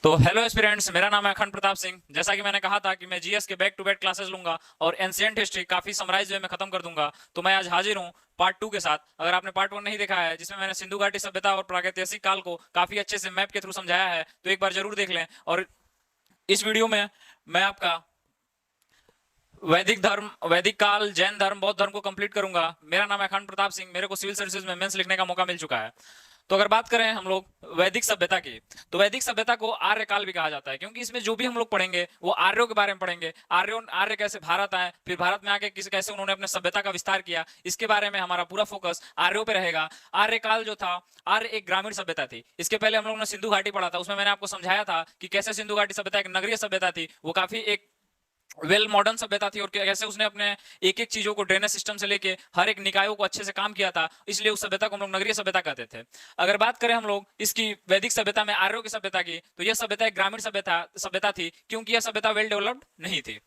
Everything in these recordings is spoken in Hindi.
तो हेलो एस्पिरेंट्स, मेरा नाम है अखंड प्रताप सिंह। जैसा कि मैंने कहा था कि मैं जीएस के बैक टू बैक क्लासेस लूंगा और एंशिएंट हिस्ट्री काफी समराइज वे में खत्म कर दूंगा। तो मैं आज हाजिर हूँ पार्ट 2 के साथ। अगर आपने पार्ट 1 नहीं देखा है, जिसमें मैंने सिंधु घाटी सभ्यता और प्रागैतिहासिक काल को काफी अच्छे से मैप के थ्रू समझाया है, तो एक बार जरूर देख लें। और इस वीडियो में मैं आपका वैदिक धर्म, वैदिक काल, जैन धर्म, बौद्ध धर्म को कंप्लीट करूंगा। मेरा नाम है अखंड प्रताप सिंह। मेरे को सिविल सर्विसेज में मेंस लिखने का मौका मिल चुका है। तो अगर बात करें हम लोग वैदिक सभ्यता की, तो वैदिक सभ्यता को आर्य काल भी कहा जाता है, क्योंकि इसमें जो भी हम लोग पढ़ेंगे वो आर्यों के बारे में पढ़ेंगे। आर्य कैसे भारत आए, फिर भारत में आके कैसे उन्होंने अपने सभ्यता का विस्तार किया, इसके बारे में हमारा पूरा फोकस आर्यों पे रहेगा। आर्य काल जो था, आर्य एक ग्रामीण सभ्यता थी। इसके पहले हम लोग ने सिंधु घाटी पढ़ा था, उसमें मैंने आपको समझाया था कि कैसे सिंधु घाटी सभ्यता एक नगरीय सभ्यता थी। वो काफी एक वेल मॉडर्न सभ्यता थी और कैसे उसने अपने एक एक चीजों को ड्रेनेज सिस्टम से लेके हर एक निकायों को अच्छे से काम किया था, इसलिए उस सभ्यता को हम लोग नगरीय सभ्यता कहते थे। अगर बात करें हम लोग इसकी वैदिक सभ्यता में आर्यों की सभ्यता की, तो यह सभ्यता एक ग्रामीण सभ्यता सभ्यता थी, क्योंकि यह सभ्यता वेल डेवलप्ड नहीं थी।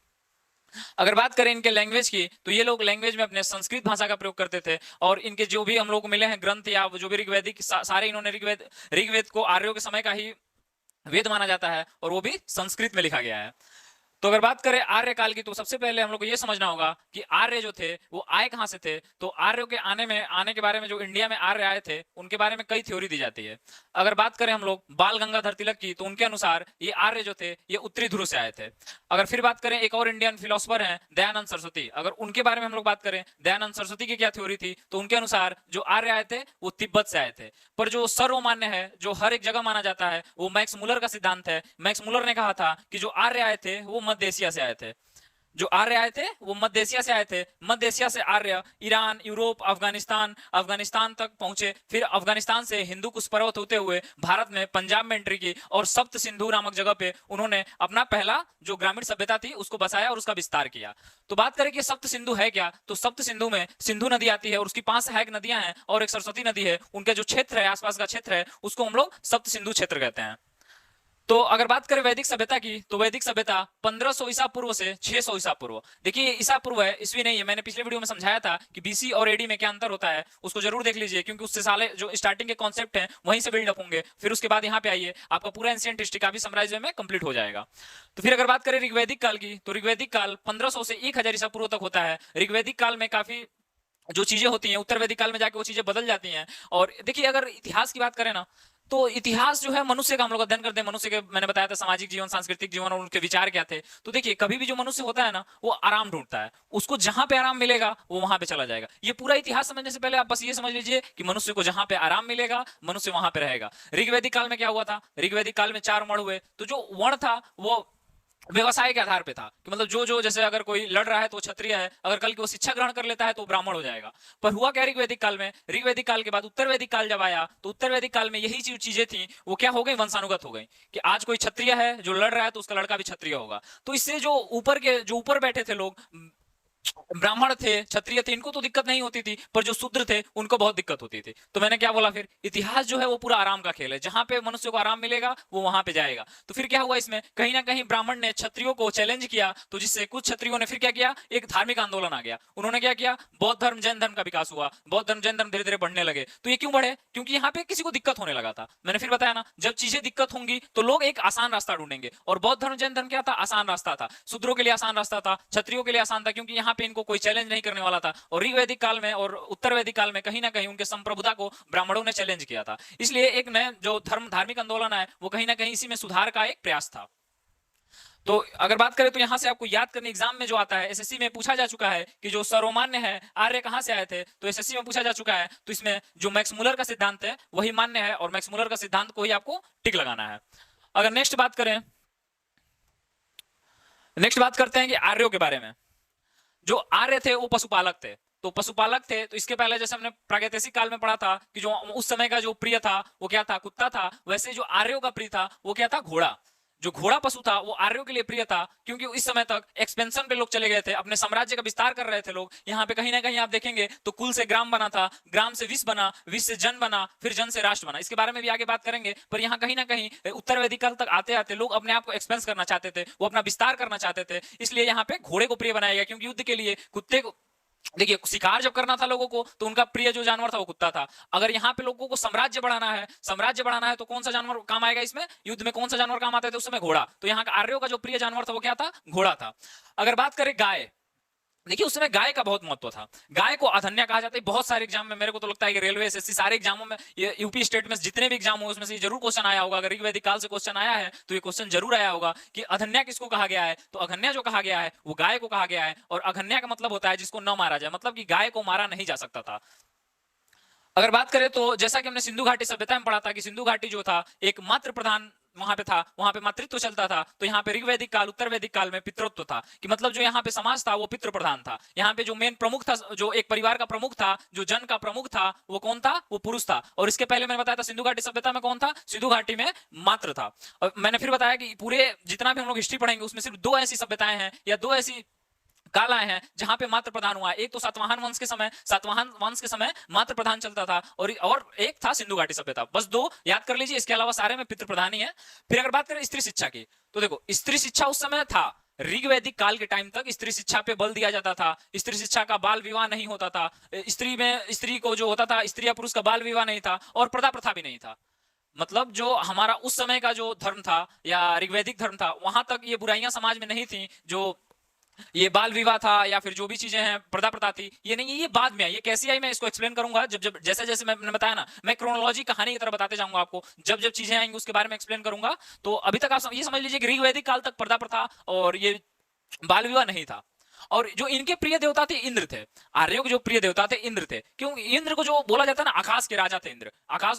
अगर बात करें इनके लैंग्वेज की, तो ये लोग लैंग्वेज में अपने संस्कृत भाषा का प्रयोग करते थे। और इनके जो भी हम लोग को मिले हैं ग्रंथ या जो भी ऋग्वैदिक, सारे इन्होंने ऋग्वेद को आर्यों के समय का ही वेद माना जाता है, और वो भी संस्कृत में लिखा गया है। तो अगर बात करें आर्य काल की, तो सबसे पहले हम लोग को यह समझना होगा कि आर्य जो थे वो आए कहां से थे। तो आर्यों के आने के बारे में, जो इंडिया में आर्य आए थे उनके बारे में कई थ्योरी दी जाती है। अगर बात करें हम लोग बाल गंगाधर तिलक की, तो उनके अनुसार ये आर्य जो थे ये उत्तरी ध्रुव से आए थे। अगर फिर बात करें एक और इंडियन फिलोसफर हैं दयानंद सरस्वती, अगर उनके बारे में हम लोग बात करें, दयानंद सरस्वती की क्या थ्योरी थी, तो उनके अनुसार जो आर्य आए थे वो तिब्बत से आए थे। पर जो सर्वमान्य है, जो हर एक जगह माना जाता है, वो मैक्स मुलर का सिद्धांत है। मैक्स मुलर ने कहा था कि जो आर्य आए थे वो मध्य एशिया से आए थे। जो आर्य आए थे वो मध्य एशिया से आए थे। मध्य एशिया से आर्य ईरान, यूरोप, अफगानिस्तान तक पहुंचे। फिर अफगानिस्तान से हिंदू कुश पर्वत होते हुए भारत में, पंजाब में एंट्री की, और सप्त सिंधु नामक जगह पे उन्होंने अपना पहला जो ग्रामीण सभ्यता थी उसको बसाया और उसका विस्तार किया। तो बात करें कि सप्त सिंधु है क्या, तो सप्त सिंधु में सिंधु नदी आती है और उसकी 5 सहायक नदियां हैं और एक सरस्वती नदी है। उनके जो क्षेत्र है, आसपास का क्षेत्र है, उसको हम लोग सप्त सिंधु क्षेत्र कहते हैं। तो अगर बात करें वैदिक सभ्यता की, तो वैदिक सभ्यता 1500 ईसा पूर्व से 600 ईसा पूर्व। देखिए ईसा पूर्व है, ईस्वी नहीं है। मैंने पिछले वीडियो में समझाया था कि बीसी और एडी में क्या अंतर होता है, उसको जरूर देख लीजिए, क्योंकि उससे साले जो स्टार्टिंग के कॉन्सेप्ट हैं वहीं से बिल्डअप होंगे। फिर उसके बाद यहाँ पे आइए, आपका पूरा एंशिएंट हिस्ट्री का भी समराइज में कंप्लीट हो जाएगा। तो फिर अगर बात करें ऋग्वैदिक काल की, तो ऋग्वैदिक काल 1500 से 1000 ईसा पूर्व तक होता है। ऋग्वैदिक काल में काफी जो चीजें होती हैं, उत्तर वैदिक काल में जाके वो चीजें बदल जाती हैं। और देखिए अगर इतिहास की बात करें ना, तो इतिहास जो है मनुष्य का हम लोग अध्ययन करते हैं। मनुष्य के, मैंने बताया था, सामाजिक जीवन, सांस्कृतिक जीवन और उनके विचार क्या थे। तो देखिए कभी भी जो मनुष्य होता है ना, वो आराम ढूंढता है। उसको जहां पे आराम मिलेगा वो वहां पे चला जाएगा। ये पूरा इतिहास समझने से पहले आप बस ये समझ लीजिए कि मनुष्य को जहां पे आराम मिलेगा मनुष्य वहां पे रहेगा। ऋग्वैदिक काल में क्या हुआ था, ऋग्वैदिक काल में 4 वर्ण हुए। तो जो वर्ण था वो व्यवसाय के आधार पे था, कि मतलब जो जो जैसे अगर कोई लड़ रहा है तो क्षत्रिय है, अगर कल की वो शिक्षा ग्रहण कर लेता है तो ब्राह्मण हो जाएगा। पर हुआ क्या ऋग्वैदिक काल में, ऋग्वैदिक काल के बाद उत्तर वैदिक काल जब आया, तो उत्तर वैदिक काल में यही चीजें थी वो क्या हो गई, वंशानुगत हो गई। कि आज कोई क्षत्रिय है जो लड़ रहा है तो उसका लड़का भी क्षत्रिय होगा। तो इससे जो ऊपर बैठे थे लोग, ब्राह्मण थे, क्षत्रिय थे, इनको तो दिक्कत नहीं होती थी, पर जो शूद्र थे उनको बहुत दिक्कत होती थी। तो मैंने क्या बोला, फिर इतिहास जो है वो पूरा आराम का खेल है। जहां पे मनुष्य को आराम मिलेगा वो वहां पे जाएगा। तो फिर क्या हुआ, इसमें कहीं ना कहीं ब्राह्मण ने क्षत्रियों को चैलेंज किया, तो जिससे कुछ क्षत्रियों ने फिर क्या किया, एक धार्मिक आंदोलन आ गया। उन्होंने क्या किया, बौद्ध धर्म, जैन धर्म का विकास हुआ। बौद्ध धर्म, जैन धर्म धीरे धीरे बढ़ने लगे। तो ये क्यों बढ़े, क्योंकि यहाँ पे किसी को दिक्कत होने लगा था। मैंने फिर बताया ना, जब चीजें दिक्कत होंगी तो लोग एक आसान रास्ता ढूंढेंगे। और बौद्ध धर्म, जैन धर्म क्या था, आसान रास्ता था। शूद्रों के लिए आसान रास्ता था, क्षत्रियों के लिए आसान था, क्योंकि यहाँ पे इनको कोई चैलेंज नहीं करने वाला था। और ऋग्वैदिक काल में और उत्तर वैदिक काल में कहीं ना कहीं उनके संप्रभुता को ब्राह्मणों ने चैलेंज किया था। इसलिए एक नया जो धार्मिक आंदोलन है वो कहीं ना कहीं इसी में सुधार का एक प्रयास था। तो अगर बात करें तो यहां से आपको याद करने, एग्जाम में जो आता है, एसएससी में पूछा जा चुका है कि जो सर्वमान्य है, आर्य कहां से आए थे, तो एसएससी में पूछा जा चुका है। तो इसमें जो मैक्स मुलर का सिद्धांत है वही मान्य है, और मैक्स मुलर का सिद्धांत को ही आपको टिक लगाना है। अगर नेक्स्ट बात करते हैं कि आर्यों के बारे में। जो आर्य थे वो पशुपालक थे। तो पशुपालक थे, तो इसके पहले जैसे हमने प्रागैतिहासिक काल में पढ़ा था कि जो उस समय का जो प्रिय था वो क्या था, कुत्ता था। वैसे जो आर्यों का प्रिय था वो क्या था, घोड़ा। जो घोड़ा पशु था वो आर्यों के लिए प्रिय था, क्योंकि इस समय तक एक्सपेंशन पे लोग चले गए थे, अपने साम्राज्य का विस्तार कर रहे थे लोग। यहाँ पे कहीं ना कहीं आप देखेंगे तो कुल से ग्राम बना था, ग्राम से विश्व बना, विश्व से जन बना, फिर जन से राष्ट्र बना। इसके बारे में भी आगे बात करेंगे। पर यहाँ कहीं ना कहीं उत्तर वैदिक काल तक आते आते लोग अपने आप को एक्सपेंस करना चाहते थे, वो अपना विस्तार करना चाहते थे। इसलिए यहाँ पे घोड़े को प्रिय बनाया गया, क्योंकि युद्ध के लिए कुत्ते को देखिए शिकार जब करना था लोगों को तो उनका प्रिय जो जानवर था वो कुत्ता था। अगर यहाँ पे लोगों को साम्राज्य बढ़ाना है तो कौन सा जानवर काम आएगा इसमें? युद्ध में कौन सा जानवर काम आता है? तो उस समय घोड़ा। तो यहाँ का आर्यों का जो प्रिय जानवर था वो क्या था? घोड़ा था। अगर बात करें गाय, देखिए उस समय गाय का बहुत महत्व था। गाय को अधन्या कहा जाता है। बहुत सारे एग्जाम में मेरे को तो लगता है कि रेलवे एसएससी सारे एग्जामों में, ये यूपी स्टेट में जितने भी एग्जाम हुए उसमें से जरूर क्वेश्चन आया होगा। अगर ऋग्वैदिक काल से क्वेश्चन आया है तो ये क्वेश्चन जरूर आया होगा कि अधन्या किसको कहा गया है? तो अधन्या जो कहा गया है वो गाय को कहा गया है। और अधन्या का मतलब होता है जिसको न मारा जाए, मतलब कि गाय को मारा नहीं जा सकता था। अगर बात करें तो जैसा कि हमने सिंधु घाटी सभ्यता में पढ़ा था कि सिंधु घाटी जो था एक मात्र प्रधान वहां पे था, वहां पे मातृत्व चलता था। तो यहाँ पे ऋग्वैदिक काल उत्तर वैदिक काल में पितृत्व था, कि मतलब जो यहाँ पे समाज था वो पितृ प्रधान था। यहाँ पे जो मेन प्रमुख था, जो एक परिवार का प्रमुख था, जो जन का प्रमुख था, वो कौन था? वो पुरुष था। और इसके पहले मैंने बताया था सिंधु घाटी सभ्यता में कौन था? सिंधु घाटी में मात्र था। और मैंने फिर बताया कि पूरे जितना भी हम लोग हिस्ट्री पढ़ेंगे उसमें सिर्फ दो ऐसी सभ्यताएं हैं या दो ऐसी काल आए हैं जहां पे मात्र प्रधान हुआ। एक तो सातवाहन वंश के समय मात्र प्रधान चलता था, और एक था सिंधु घाटी सभ्यता। बस दो याद कर लीजिए, इसके अलावा सारे में पितृ प्रधान ही है। फिर अगर बात करें स्त्री शिक्षा की, तो देखो स्त्री शिक्षा उस समय था ऋग्वैदिक काल के टाइम तक स्त्री शिक्षा पे बल दिया जाता था। स्त्री शिक्षा का बाल विवाह नहीं होता था। स्त्री को जो होता था, स्त्री या पुरुष का बाल विवाह नहीं था, और प्रदा प्रथा भी नहीं था। मतलब जो हमारा उस समय का जो धर्म था या ऋग्वैदिक धर्म था, वहां तक ये बुराइयां समाज में नहीं थी। जो ये बाल विवाह था या फिर जो भी चीजें हैं प्रदा प्रथा थी, ये नहीं है, ये बाद में आई। ये कैसी आई मैं इसको एक्सप्लेन करूंगा जब जब जैसे जैसे मैंने बताया ना, मैं क्रोनोलॉजी कहानी की तरह बताते जाऊंगा आपको। जब जब चीजें आएंगी उसके बारे में एक्सप्लेन करूंगा। तो अभी तक आप ये समझ लीजिए कि ऋग्वैदिक काल तक प्रदा प्रथा और ये बाल विवाह नहीं था। और जो इनके प्रिय देवता थे इंद्र थे। आर्यों के जो प्रिय देवता थे इंद्र थे। क्यों? इंद्र को जो बोला जाता है ना, आकाश के राजा थे इंद्र।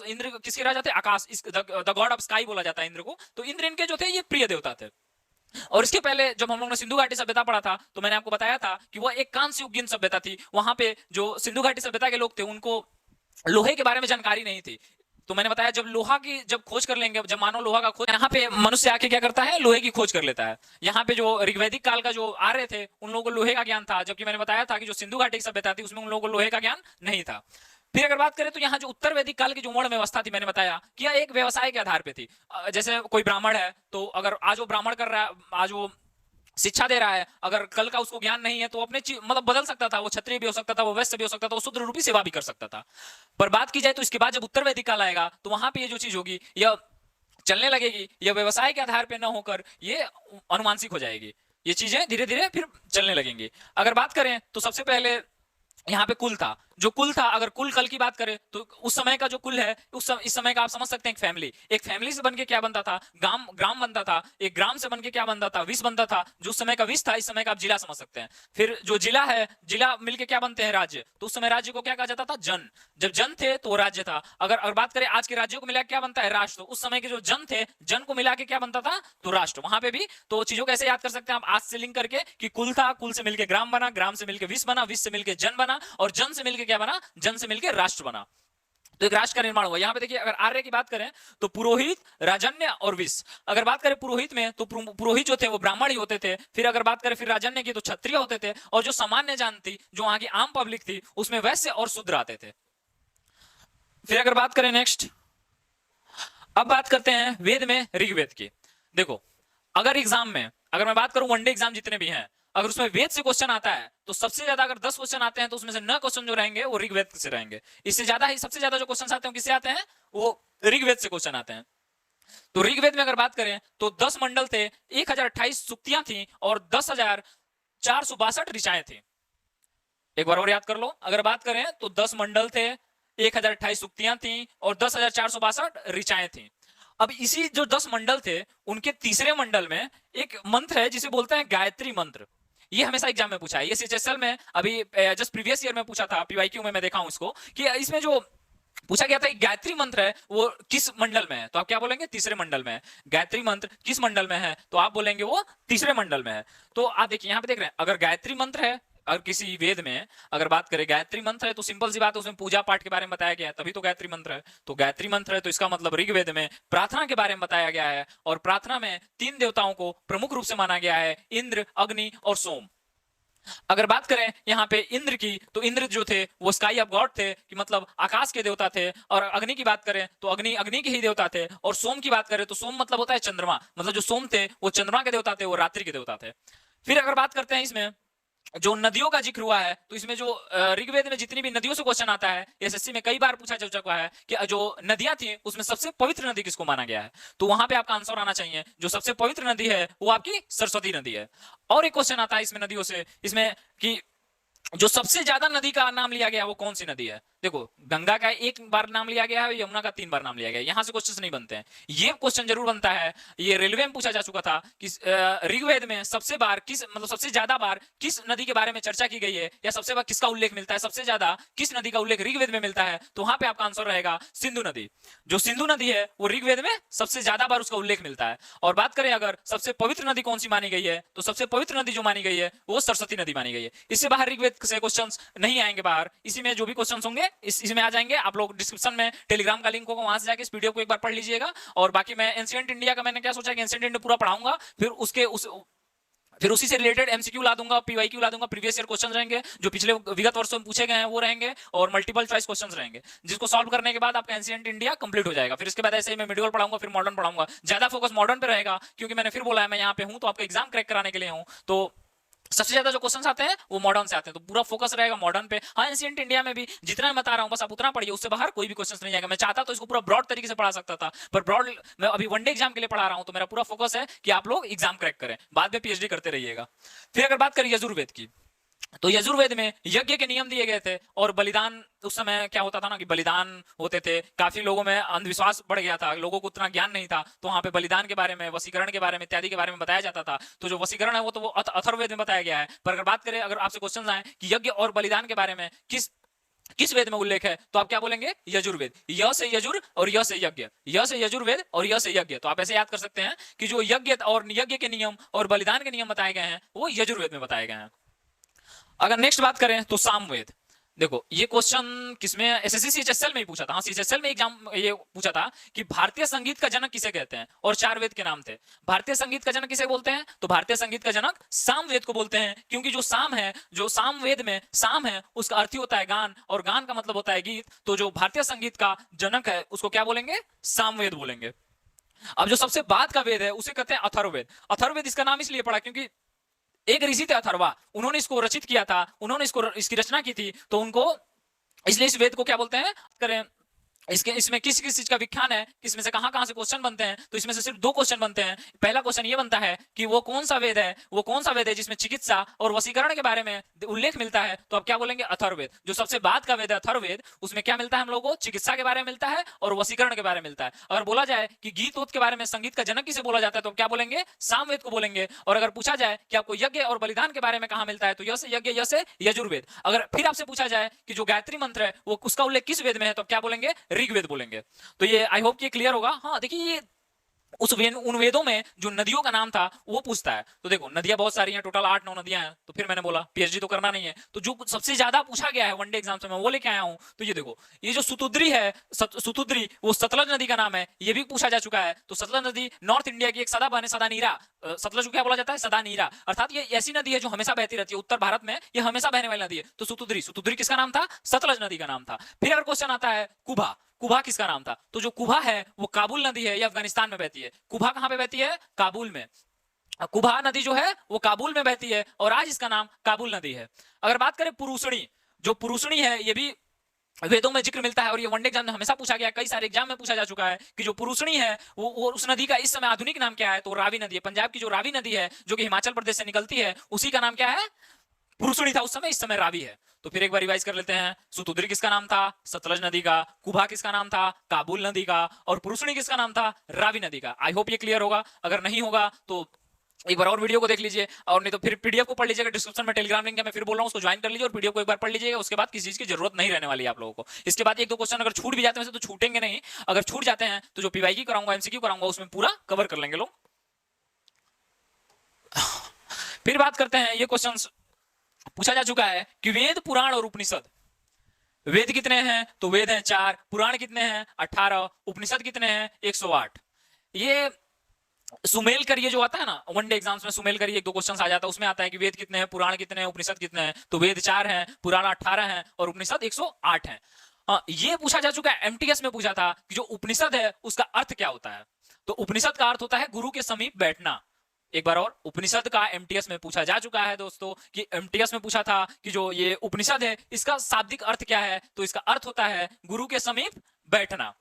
इंद्र किसके राजा थे? आकाश, द गॉड ऑफ स्काई बोला जाता है इंद्र को। तो इंद्र इनके जो थे ये प्रिय देवता थे। और इसके पहले जब हम लोग ने सिंधु घाटी सभ्यता पढ़ा था तो मैंने आपको बताया था कि वह एक कांस्य युगीन सभ्यता थी। वहां पे जो सिंधु घाटी सभ्यता के लोग थे उनको लोहे के बारे में जानकारी नहीं थी। तो मैंने बताया जब लोहा की जब खोज कर लेंगे, जब मानव लोहा का खोज, यहाँ पे मनुष्य आके क्या करता है? लोहे की खोज कर लेता है। यहाँ पे जो ऋग्वैदिक काल का जो आर्य थे उन लोगों को लोहे का ज्ञान था, जबकि मैंने बताया था कि जो सिंधु घाटी की सभ्यता थी उसमें उन लोगों को लोहे का ज्ञान नहीं था। फिर अगर बात करें तो यहाँ जो उत्तर वैदिक काल की जो वर्ण व्यवस्था थी, मैंने बताया कि यह एक व्यवसाय के आधार पे थी। जैसे कोई ब्राह्मण है तो अगर आज वो ब्राह्मण कर रहा है, आज वो शिक्षा दे रहा है, अगर कल का उसको ज्ञान नहीं है तो अपने मतलब बदल सकता था। वो क्षत्रिय भी हो सकता था, वो वैश्य भी हो सकता था, वो शूद्र रूपी सेवा भी कर सकता था। पर बात की जाए तो इसके बाद जब उत्तर वैदिक काल आएगा तो वहां पे ये जो चीज होगी यह चलने लगेगी। यह व्यवसाय के आधार पे न होकर ये अनुमानसिक हो जाएगी। ये चीजें धीरे धीरे फिर चलने लगेंगी। अगर बात करें तो सबसे पहले यहाँ पे कुल था। जो कुल था, अगर कुल कल की बात करें तो उस समय का जो कुल है, इस समय का आप समझ सकते हैं एक फैमिली से बनके क्या बनता था? ग्राम बनता था। एक ग्राम से बनके क्या बनता था? विष बनता था। जो उस समय का विष था इस समय का आप जिला समझ सकते हैं। फिर जो जिला है, जिला मिलके क्या बनते हैं? राज्य। तो उस समय राज्य को क्या कहा जाता था? जन। जब जन थे तो राज्य था। अगर बात करें आज के राज्यों को मिला क्या बनता है? राष्ट्र। तो उस समय के जो जन थे, जन को मिला के क्या बनता था? तो राष्ट्र। वहां पे भी तो चीजों को ऐसे याद कर सकते हैं आप आज से लिंक करके कि कुल था, कुल से मिलकर ग्राम बना, ग्राम से मिलकर विष बना, विष से मिलकर जन बना, और जन से मिलकर क्या बना? जन से मिलकर राष्ट्र बना। तो एक राष्ट्र का निर्माण हुआ। यहां पे देखिए अगर आर्य की बात करें तो पुरोहित, राजन्य और विष। अगर बात करें पुरोहित में तो पुरोहित जो थे वो ब्राह्मण ही होते थे। फिर अगर बात करें फिर राजन्य की तो क्षत्रिय होते थे। और जो सामान्य जान थी, जो वहां की आम पब्लिक थी, उसमें वैश्य और शूद्र आते थे। फिर अगर बात करें नेक्स्ट, अब बात करते हैं वेद में ऋग्वेद की। देखो अगर एग्जाम में, अगर मैं बात करूं वनडे एग्जाम जितने भी हैं, अगर उसमें वेद से क्वेश्चन आता है तो सबसे ज्यादा अगर 10 क्वेश्चन आते हैं तो उसमें से 9 क्वेश्चन जो रहेंगे वो ऋग्वेद से रहेंगे। इससे ज्यादा ही सबसे ज्यादा जो क्वेश्चन आते हैं किससे आते हैं? वो ऋग्वेद से क्वेश्चन आते हैं। तो ऋग्वेद में अगर बात करें तो 10 मंडल थे, 1028 सूक्तियां थी और 10,462 ऋचाएं थी। एक बार और याद कर लो, अगर बात करें तो 10 मंडल थे, 1028 सूक्तियां थी और 10,462 ऋचाएं थी। अब इसी जो 10 मंडल थे उनके तीसरे मंडल में एक मंत्र है जिसे बोलते हैं गायत्री मंत्र। ये हमेशा एग्जाम में पूछा है। ये सीएचएसएल में अभी जस्ट प्रीवियस ईयर में पूछा था, पीवाईक्यू में मैं देखा हूं इसको कि इसमें जो पूछा गया था गायत्री मंत्र है वो किस मंडल में है, तो आप क्या बोलेंगे? तीसरे मंडल में है। गायत्री मंत्र किस मंडल में है? तो आप बोलेंगे वो तीसरे मंडल में है। तो आप देखिए यहां पे देख रहे हैं, अगर गायत्री मंत्र है, अगर किसी वेद में अगर बात करें गायत्री मंत्र है तो सिंपल सी बात है उसमें पूजा पाठ के बारे में बताया गया है, तभी तो गायत्री मंत्र है। तो गायत्री मंत्र है तो इसका मतलब ऋग्वेद में प्रार्थना के बारे में बताया गया है। और प्रार्थना में 3 देवताओं को प्रमुख रूप से माना गया है, इंद्र, अग्नि और सोम। अगर बात करें यहाँ पे इंद्र की, तो इंद्र जो थे वो स्काई ऑफ गॉड थे, कि मतलब आकाश के देवता थे। और अग्नि की बात करें तो अग्नि के ही देवता थे। और सोम की बात करें तो सोम मतलब होता है चंद्रमा, मतलब जो सोम थे वो चंद्रमा के देवता थे, वो रात्रि के देवता थे। फिर अगर बात करते हैं इसमें जो नदियों का जिक्र हुआ है, तो इसमें जो ऋग्वेद में जितनी भी नदियों से क्वेश्चन आता है, एसएससी में कई बार पूछा जा चुका है कि जो नदियां थी उसमें सबसे पवित्र नदी किसको माना गया है। तो वहां पे आपका आंसर आना चाहिए, जो सबसे पवित्र नदी है वो आपकी सरस्वती नदी है। और एक क्वेश्चन आता है इसमें नदियों से, इसमें कि जो सबसे ज्यादा नदी का नाम लिया गया वो कौन सी नदी है। देखो, गंगा का एक बार नाम लिया गया है, यमुना का 3 बार नाम लिया गया है। यहां से क्वेश्चन नहीं बनते हैं, ये क्वेश्चन जरूर बनता है। ये रेलवे में पूछा जा चुका था कि ऋग्वेद में सबसे बार किस, मतलब सबसे ज्यादा बार किस नदी के बारे में चर्चा की गई है, या सबसे बार किसका उल्लेख मिलता है, सबसे ज्यादा किस नदी का उल्लेख ऋग्वेद में मिलता है। तो वहां पे आपका आंसर रहेगा सिंधु नदी। जो सिंधु नदी है वो ऋग्वेद में सबसे ज्यादा बार उसका उल्लेख मिलता है। और बात करें अगर सबसे पवित्र नदी कौन सी मानी गई है, तो सबसे पवित्र नदी जो मानी गई है वो सरस्वती नदी मानी गई है। इससे बाहर ऋग्वेद से क्वेश्चंस नहीं आएंगे बाहर, इसी में जो भी क्वेश्चंस होंगे इसमें आ जाएंगे। आप लोग डिस्क्रिप्शन में टेलीग्राम का लिंक होगा, वहां से जाके इस वीडियो को एक बार पढ़ लीजिएगा। और बाकी मैं एंशिएंट इंडिया का मैंने क्या सोचा कि एंशिएंट इंडिया पूरा पढ़ाऊंगा, फिर उसी से रिलेटेड एमसीक्यू ला दूंगा, पीवाईक्यू ला दूंगा, प्रीवियस ईयर क्वेश्चन रहेंगे जो पिछले विगत वर्षों में पूछे गए हैं वो रहेंगे, और मल्टीपल चॉइस क्वेश्चंस रहेंगे, जिसको सॉल्व करने के बाद आपका एंशिएंट इंडिया कंप्लीट हो जाएगा। फिर इसके बाद ऐसे ही मैं मिडिवल पढ़ाऊंगा, फिर मॉडर्न पढ़ाऊंगा। ज्यादा फोकस मॉडर्न पे रहेगा, क्योंकि मैंने फिर बोला है मैं यहाँ पे हूँ तो आपका एग्जाम क्रैक कराने के लिए हूँ। तो सबसे ज्यादा जो क्वेश्चंस आते हैं वो मॉडर्न से आते हैं, तो पूरा फोकस रहेगा मॉडर्न पे। हाँ, एंशिएंट इंडिया में भी जितना मैं बता रहा हूँ बस आप उतना पढ़िए, उससे बाहर कोई भी क्वेश्चंस नहीं आएगा। मैं चाहता तो इसको पूरा ब्रॉड तरीके से पढ़ा सकता था, पर ब्रॉड मैं अभी वनडे एग्जाम के लिए पढ़ा रहा हूँ, तो मेरा पूरा फोकस है कि आप लोग एग्जाम क्रैक करें, बाद में पीएचडी करते रहिएगा। फिर अगर बात करें यजुर्वेद की, तो यजुर्वेद में यज्ञ के नियम दिए गए थे, और बलिदान, उस समय क्या होता था ना कि बलिदान होते थे। काफी लोगों में अंधविश्वास बढ़ गया था, लोगों को उतना ज्ञान नहीं था, तो वहां पे बलिदान के बारे में, वशीकरण के बारे में, इत्यादि के बारे में बताया जाता था। तो जो वशीकरण है वो तो वो अथर्ववेद में बताया गया है। पर अगर बात करें, अगर आपसे क्वेश्चन आए कि यज्ञ और बलिदान के बारे में किस किस वेद में उल्लेख है, तो आप क्या बोलेंगे? यजुर्वेद। य से यजुर और य से यज्ञ, य से यजुर्वेद और य से यज्ञ। तो आप ऐसे याद कर सकते हैं कि जो यज्ञ और यज्ञ के नियम और बलिदान के नियम बताए गए हैं वो यजुर्वेद में बताए गए हैं। अगर नेक्स्ट बात करें तो सामवेद। देखो, ये क्वेश्चन किसमें, एसएससी सीएचएसएल में ही पूछा था। हाँ, सीएचएसएल में एग्जाम ये पूछा था कि भारतीय संगीत का जनक किसे कहते हैं, और 4 वेद के नाम थे। भारतीय संगीत का जनक किसे बोलते हैं, तो भारतीय संगीत का जनक सामवेद को बोलते हैं, क्योंकि जो साम है, जो सामवेद में साम है उसका अर्थ ही होता है गान, और गान का मतलब होता है गीत। तो जो भारतीय संगीत का जनक है उसको क्या बोलेंगे? सामवेद बोलेंगे। अब जो सबसे बाद का वेद है उसे कहते हैं अथर्ववेद। अथर्ववेद इसका नाम इसलिए पड़ा क्योंकि एक ऋषि थे अथर्वा, उन्होंने इसको रचित किया था, उन्होंने इसकी रचना की थी, तो उनको इसलिए इस वेद को क्या बोलते हैं? करें इसमें किस किस चीज का विख्यान है, इसमें से कहां कहां से क्वेश्चन बनते हैं, तो इसमें से सिर्फ 2 क्वेश्चन बनते हैं। पहला क्वेश्चन ये बनता है कि वो कौन सा वेद है, वो कौन सा वेद है जिसमें चिकित्सा और वशीकरण के बारे में उल्लेख मिलता है, तो आप क्या बोलेंगे? अथर्ववेद। जो सबसे बाद का वेद है अथर्ववेद, उसमें क्या मिलता है हम लोगों को? चिकित्सा के बारे में मिलता है और वशीकरण के बारे में मिलता है। अगर बोला जाए कि गीत के बारे में, संगीत का जनक किसे बोला जाता है, तो क्या बोलेंगे? सामवेद को बोलेंगे। और अगर पूछा जाए कि आपको यज्ञ और बलिदान के बारे में कहां मिलता है, तो यश यज्ञ, यश यजुर्वेद। अगर फिर आपसे पूछा जाए कि जो गायत्री मंत्र है वो उसका उल्लेख किस वेद में है, तो क्या बोलेंगे? ऋग्वेद बोलेंगे। तो ये आई होप कि क्लियर होगा। हाँ, देखिए, ये उन वेदों में जो नदियों का नाम था वो पूछता है। तो देखो, नदियां बहुत सारी हैं, टोटल 8-9 नदियां हैं। तो फिर मैंने बोला पीएचडी तो करना नहीं है, तो जो सबसे ज्यादा पूछा गया है वनडे एग्जाम में वो लेके आया हूं। तो ये देखो, ये जो सुतुद्री है, सुतुद्री वो सतलज नदी का नाम है, ये भी पूछा जा चुका है। तो सतलज नदी नॉर्थ इंडिया की एक सदा बहने, सदा नीरा, सतलज को क्या बोला जाता है? सदा नीरा। अर्थात ये ऐसी नदी है जो हमेशा बहती रहती है, उत्तर भारत में ये हमेशा बहने वाली नदी है। तो सुतुद्री किसका नाम था? सतलज नदी का नाम था। फिर अगर क्वेश्चन आता है कुभा, कुभा किसका नाम था? तो जो कुभा है वो काबुल नदी है, ये अफगानिस्तान में बहती है। कुभा कहां पे बहती है? काबुल में। कुभा नदी जो है वो काबुल में बहती है, और आज इसका नाम काबुल नदी है। अगर बात करें पुरुषणी, जो पुरुषणी है ये भी वेदों में जिक्र मिलता है, और ये वनडे एग्जाम में हमेशा पूछा गया, कई सारे एग्जाम में पूछा जा चुका है कि जो पुरुषणी है वो उस नदी का इस समय आधुनिक नाम क्या है, तो रावी नदी है। पंजाब की जो रावी नदी है जो कि हिमाचल प्रदेश से निकलती है, उसी का नाम क्या है? पुरुषणी था उस समय, इस समय रावी है। तो फिर एक बार रिवाइज कर लेते हैं। सुतुद्री किसका नाम था? सतलज नदी का। कुभा किसका नाम था? काबुल नदी का। और पुरुषणी किसका नाम था? रावी नदी का। आई होप ये क्लियर होगा। अगर नहीं होगा तो एक बार और वीडियो को देख लीजिए, और नहीं तो फिर पीडीएफ को पढ़ लीजिएगा। डिस्क्रिप्शन में टेलीग्राम लिंक है, मैं फिर बोल रहा हूँ, उसको ज्वाइन कर लीजिए और पीडीएफ को एक बार पढ़ लीजिएगा। उसके बाद किसी चीज की जरूरत नहीं रहने वाली है आप लोगों को। इसके बाद 1-2 क्वेश्चन अगर छूट भी जाते हैं तो छूटेंगे नहीं, अगर छूट जाते हैं तो जो पीवाई की कराऊंगा, एमसीक्यू कराऊंगा, उसमें पूरा कवर कर लेंगे लोग। फिर बात करते हैं, ये क्वेश्चन पूछा जा चुका है कि वेद, पुराण और उपनिषद, वेद कितने हैं? तो वेद हैं 4, पुराण कितने हैं? 18, उपनिषद कितने हैं? 108। ये सुमेल कर, ये जो आता है ना वनडे एग्जाम्स में, सुमेल कर 1-2 क्वेश्चन आ जाता है, उसमें आता है कि वेद कितने हैं, पुराण कितने हैं, उपनिषद कितने हैं। तो वेद 4 हैं, पुराण 18 हैं, और उपनिषद 108 हैं। ये पूछा जा चुका है, एमटीएस में पूछा था कि जो उपनिषद है उसका अर्थ क्या होता है। तो उपनिषद का अर्थ होता है गुरु के समीप बैठना। एक बार और, उपनिषद का एमटीएस में पूछा जा चुका है दोस्तों, कि एमटीएस में पूछा था कि जो ये उपनिषद है इसका शाब्दिक अर्थ क्या है, तो इसका अर्थ होता है गुरु के समीप बैठना।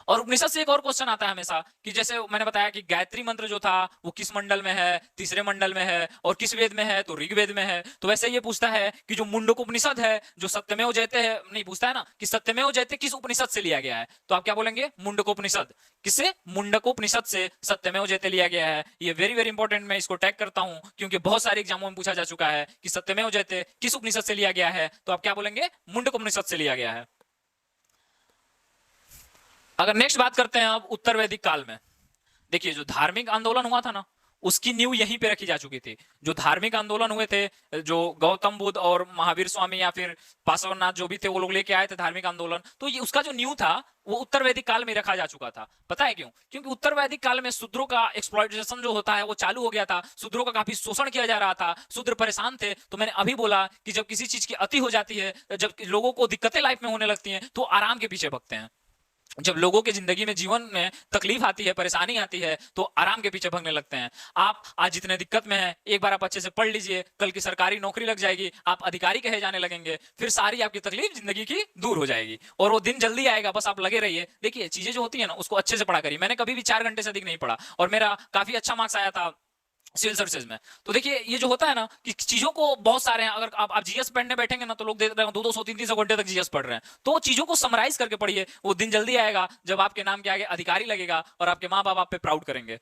और उपनिषद से एक और क्वेश्चन आता है हमेशा, कि जैसे मैंने बताया कि गायत्री मंत्र जो था वो किस मंडल में है, तीसरे मंडल में है, और किस वेद में है, तो ऋग्वेद में है। तो वैसे ये पूछता है कि जो मुंडक उपनिषद है, जो सत्यमेव जयते है, नहीं पूछता है ना कि सत्यमेव जयते किस उपनिषद से लिया गया है, तो आप क्या बोलेंगे, मुंडक उपनिषद। किससे, मुंडक उपनिषद से सत्यमेव जयते लिया गया है। ये वेरी वेरी इंपॉर्टेंट, मैं इसको टैग करता हूं क्योंकि बहुत सारे एग्जामों में पूछा जा चुका है कि सत्यमेव जयते किस उपनिषद से लिया गया है, तो आप क्या बोलेंगे, मुंडक उपनिषद से लिया गया है। अगर नेक्स्ट बात करते हैं अब उत्तर वैदिक काल में, देखिए जो धार्मिक आंदोलन हुआ था ना, उसकी नींव यहीं पे रखी जा चुकी थी। जो धार्मिक आंदोलन हुए थे, जो गौतम बुद्ध और महावीर स्वामी या फिर पार्श्वनाथ जो भी थे, वो लोग लेके आए थे धार्मिक आंदोलन, तो ये उसका जो नींव था वो उत्तर वैदिक काल में रखा जा चुका था। पता है क्यों? क्योंकि उत्तर वैदिक काल में शूद्रों का एक्सप्लॉइटेशन जो होता है वो चालू हो गया था, शूद्रों का काफी शोषण किया जा रहा था, शूद्र परेशान थे। तो मैंने अभी बोला कि जब किसी चीज की अति हो जाती है, जब लोगों को दिक्कतें लाइफ में होने लगती हैं, तो आराम के पीछे भगते हैं। जब लोगों की जिंदगी में, जीवन में तकलीफ आती है, परेशानी आती है, तो आराम के पीछे भगने लगते हैं। आप आज जितने दिक्कत में हैं, एक बार आप अच्छे से पढ़ लीजिए, कल की सरकारी नौकरी लग जाएगी, आप अधिकारी कहे जाने लगेंगे, फिर सारी आपकी तकलीफ जिंदगी की दूर हो जाएगी, और वो दिन जल्दी आएगा, बस आप लगे रहिए। देखिए चीजें जो होती है ना, उसको अच्छे से पढ़ा करिए। मैंने कभी भी 4 घंटे से अधिक नहीं पढ़ा, और मेरा काफी अच्छा मार्क्स आया था सिविल सर्विसेज में। तो देखिए ये जो होता है ना, कि चीजों को बहुत सारे हैं, अगर आप जीएस पढ़ने बैठेंगे ना, तो लोग देख रहे हैं 200 300 घंटे तक जीएस पढ़ रहे हैं। तो चीजों को समराइज करके पढ़िए, वो दिन जल्दी आएगा जब आपके नाम के आगे अधिकारी लगेगा और आपके माँ बाप आप पे प्राउड करेंगे।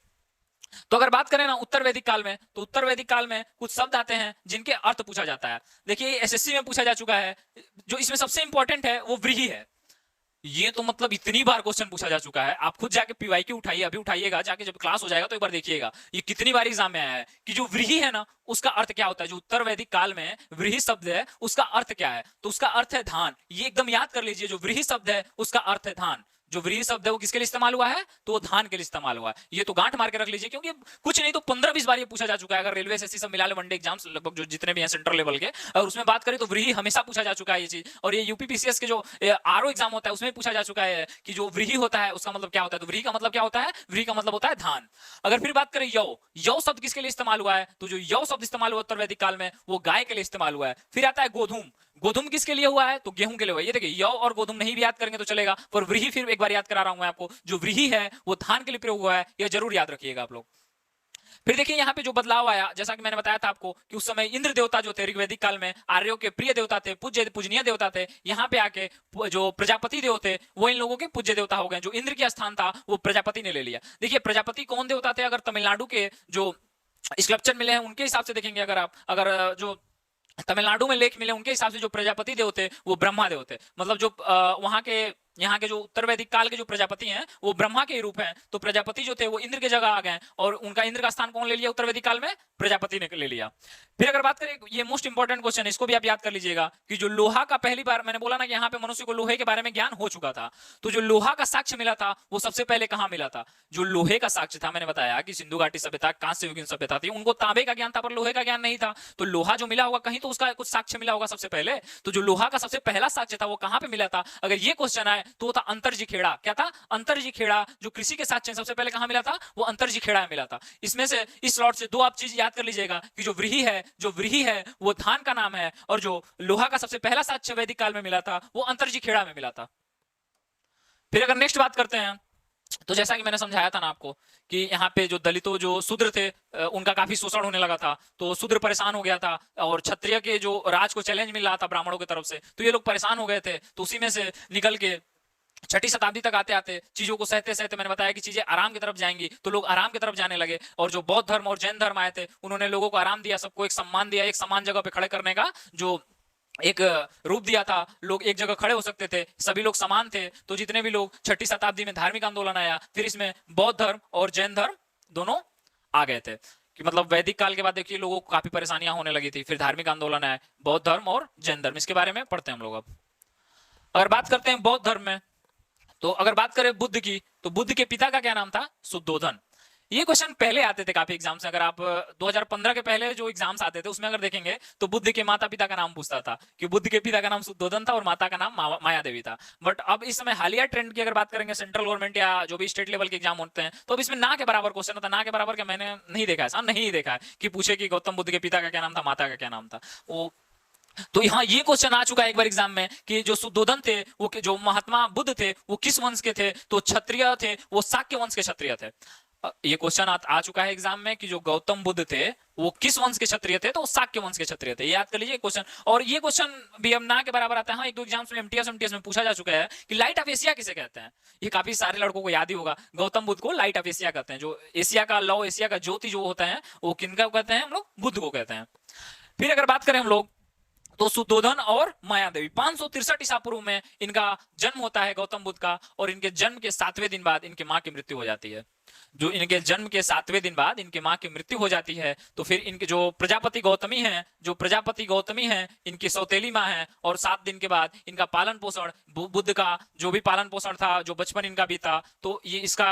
तो अगर बात करें ना उत्तर वैदिक काल में, तो उत्तर वैदिक काल में कुछ शब्द आते हैं जिनके अर्थ पूछा जाता है। देखिए एसएससी में पूछा जा चुका है, जो इसमें सबसे इंपॉर्टेंट है वो व्रीहि है। ये तो मतलब इतनी बार क्वेश्चन पूछा जा चुका है, आप खुद जाके पीवाईक्यू उठाइए, अभी उठाइएगा, जाके जब क्लास हो जाएगा तो एक बार देखिएगा ये कितनी बार एग्जाम में आया है, कि जो व्रीहि है ना उसका अर्थ क्या होता है। जो उत्तर वैदिक काल में व्रीहि शब्द है उसका अर्थ क्या है, तो उसका अर्थ है धान। ये एकदम याद कर लीजिए, जो व्रीहि शब्द है उसका अर्थ है धान। जो व्रीहि शब्द है वो किसके लिए इस्तेमाल हुआ है, तो वो धान के लिए इस्तेमाल हुआ है। ये तो गांठ मार के रख लीजिए, क्योंकि कुछ नहीं तो 15-20 बार ये पूछा जा चुका है। अगर रेलवे एसएससी सब मिला ले, वनडे एग्जाम्स लगभग जो जितने भी हैं सेंट्रल लेवल के, और उसमें बात करें तो व्रीहि हमेशा पूछा जा चुका है ये चीज। और ये यूपीपीसीएस के जो आरओ एग्जाम होता है उसमें पूछा जा चुका है कि जो व्रीहि होता है उसका मतलब क्या होता है। तो व्रीहि का मतलब क्या होता है, व्रीहि का मतलब होता है धान। अगर फिर बात करें यौ, यौ शब्द किसके लिए इस्तेमाल हुआ है, तो जो यौ शब्द इस्तेमाल हुआ उत्तर वैदिक काल में वो गाय के लिए इस्तेमाल हुआ है। फिर आता है गोधूम। गोधूम किसके लिए हुआ है, तो गेहूं के लिए हुआ है। ये देखिए यौ और गोधूम नहीं भी याद करेंगे तो चलेगा, पर व्रीहि फिर एक बार याद करा रहा हूं मैं आपको, जो व्रीहि है वो धान के लिए प्रयोग हुआ है, यह जरूर याद रखिएगा आप लोग। फिर देखिए यहाँ पे जो बदलाव आया, जैसा कि मैंने बताया था आपको कि उस समय इंद्र देवता जो थे ऋग्वैदिक काल में आर्यों के प्रिय देवता थे, पूजनीय देवता थे। यहाँ पे आके जो प्रजापति देव थे वो इन लोगों के पूज्य देवता हो गए। जो इंद्र का स्थान था वो प्रजापति ने ले लिया। देखिए प्रजापति कौन देवता थे, अगर तमिलनाडु के जो स्कल्पचर मिले हैं उनके हिसाब से देखेंगे, अगर जो तमिलनाडु में लेख मिले उनके हिसाब से जो प्रजापति देव थे वो ब्रह्मा देव थे। मतलब जो वहां के, यहाँ के जो उत्तर वैदिक काल के जो प्रजापति हैं वो ब्रह्मा के रूप हैं। तो प्रजापति जो थे वो इंद्र के जगह आ गए, और उनका इंद्र का स्थान कौन ले लिया उत्तर वैदिक काल में, प्रजापति ने ले लिया। फिर अगर बात करें, ये मोस्ट इंपॉर्टेंट क्वेश्चन है, इसको भी आप याद कर लीजिएगा, कि जो लोहा का पहली बार, मैंने बोला ना कि यहाँ पे मनुष्य को लोहे के बारे में ज्ञान हो चुका था, तो जो लोहा का साक्ष्य मिला था वो सबसे पहले कहाँ मिला था। जो लोहे का साक्ष्य था, मैंने बताया कि सिंधु घाटी सभ्यता, कांस्य युगीन सभ्यता थी, उनको तांबे का ज्ञान था पर लोहे का ज्ञान नहीं था। तो लोहा जो मिला होगा कहीं तो उसका कुछ साक्ष्य मिला होगा सबसे पहले। तो जो लोहा का सबसे पहला साक्ष्य था वो कहाँ पे मिला था, अगर ये क्वेश्चन आए तो था अंतरजी खेड़ा। क्या था, अंतरजी खेड़ा। जो कृषि के साक्ष्य सबसे पहले कहाँ मिला था, वो अंतरजी खेड़ा में मिला था। इसमें से इस स्लॉट से दो आप चीज याद कर लीजिएगा, कि जो व्रीहि है वो धान का नाम है, और जो लोहा का सबसे पहला साक्ष्य वैदिक काल में मिला था वो अंतरजी खेड़ा में मिला था। फिर अगर नेक्स्ट बात करते हैं, तो जैसा कि मैंने समझाया था ना आपको कि यहाँ पे जो दलितों, जो शूद्र थे, उनका काफी शोषण होने लगा था, तो शूद्र परेशान हो गया था, और क्षत्रिय के जो राज को चैलेंज मिल रहा था ब्राह्मणों की तरफ से, तो ये लोग परेशान हो गए थे। तो उसी में से निकल के 6ठी शताब्दी तक आते आते चीजों को सहते सहते, मैंने बताया कि चीजें आराम की तरफ जाएंगी, तो लोग आराम की तरफ जाने लगे। और जो बौद्ध धर्म और जैन धर्म आए थे उन्होंने लोगों को आराम दिया, सबको एक सम्मान दिया, एक समान जगह पे खड़े करने का जो एक रूप दिया था। लोग एक जगह खड़े हो सकते थे, सभी लोग समान थे। तो जितने भी लोग 6ठी शताब्दी में धार्मिक आंदोलन आया, फिर इसमें बौद्ध धर्म और जैन धर्म दोनों आ गए थे। कि मतलब वैदिक काल के बाद देखिए लोगों को काफी परेशानियां होने लगी थी, फिर धार्मिक आंदोलन आए, बौद्ध धर्म और जैन धर्म। इसके बारे में पढ़ते हैं हम लोग। अब अगर बात करते हैं बौद्ध धर्म में, तो अगर बात करें बुद्ध की, तो बुद्ध के पिता का क्या नाम था, शुद्धोधन। ये क्वेश्चन पहले आते थे काफी एग्जाम्स में। अगर आप 2015 के पहले जो एग्जाम्स आते थे उसमें अगर देखेंगे तो बुद्ध के माता पिता का नाम पूछता था कि बुद्ध के पिता का नाम शुद्धोधन था और माता का नाम माया देवी था। बट अब इस समय हालिया ट्रेंड की अगर बात करेंगे सेंट्रल गवर्नमेंट या जो भी स्टेट लेवल के एग्जाम होते हैं तो अब इसमें ना के बराबर क्वेश्चन होता है। ना के बराबर क्या मैंने नहीं देखा है, नहीं देखा है कि पूछे कि गौतम बुद्ध के पिता का क्या नाम था, माता का क्या नाम था। वो तो यहाँ ये क्वेश्चन आ चुका है एक बार एग्जाम में कि जो शुद्धोधन थे वो जो महात्मा बुद्ध थे वो किस वंश के थे, तो क्षत्रिय थे, वो शाक्य वंश के क्षत्रिय थे। ये क्वेश्चन आ चुका है एग्जाम में कि जो गौतम बुद्ध थे वो किस वंश के क्षत्रिय थे, तो शाक्य वंश के क्षत्रिय थे। याद कर लीजिए क्वेश्चन। और ये क्वेश्चन भी हम ना के बराबर आता है। हाँ, एक दो एग्जाम्स में एमटीएस में पूछा जा चुका है कि लाइट ऑफ एशिया किसे कहते हैं। ये काफी सारे लड़कों को याद ही होगा, गौतम बुद्ध को लाइट ऑफ एशिया कहते हैं। जो एशिया का लौ, एशिया का ज्योति जो होता है वो किनका कहते हैं, हम लोग बुद्ध को कहते हैं। फिर अगर बात करें हम लोग तो शुद्धोधन और माया देवी 563 ईसा पूर्व में इनका जन्म होता है गौतम बुद्ध का, और इनके जन्म के 7वें दिन बाद इनकी मां की मृत्यु हो जाती है। जो इनके जन्म के 7वें दिन बाद इनकी मां की मृत्यु हो जाती है तो फिर इनके जो प्रजापति गौतमी हैं इनकी सौतेली मां है, और 7 दिन के बाद इनका पालन पोषण बुद्ध का जो भी पालन पोषण था, जो बचपन इनका बीता, तो ये इसका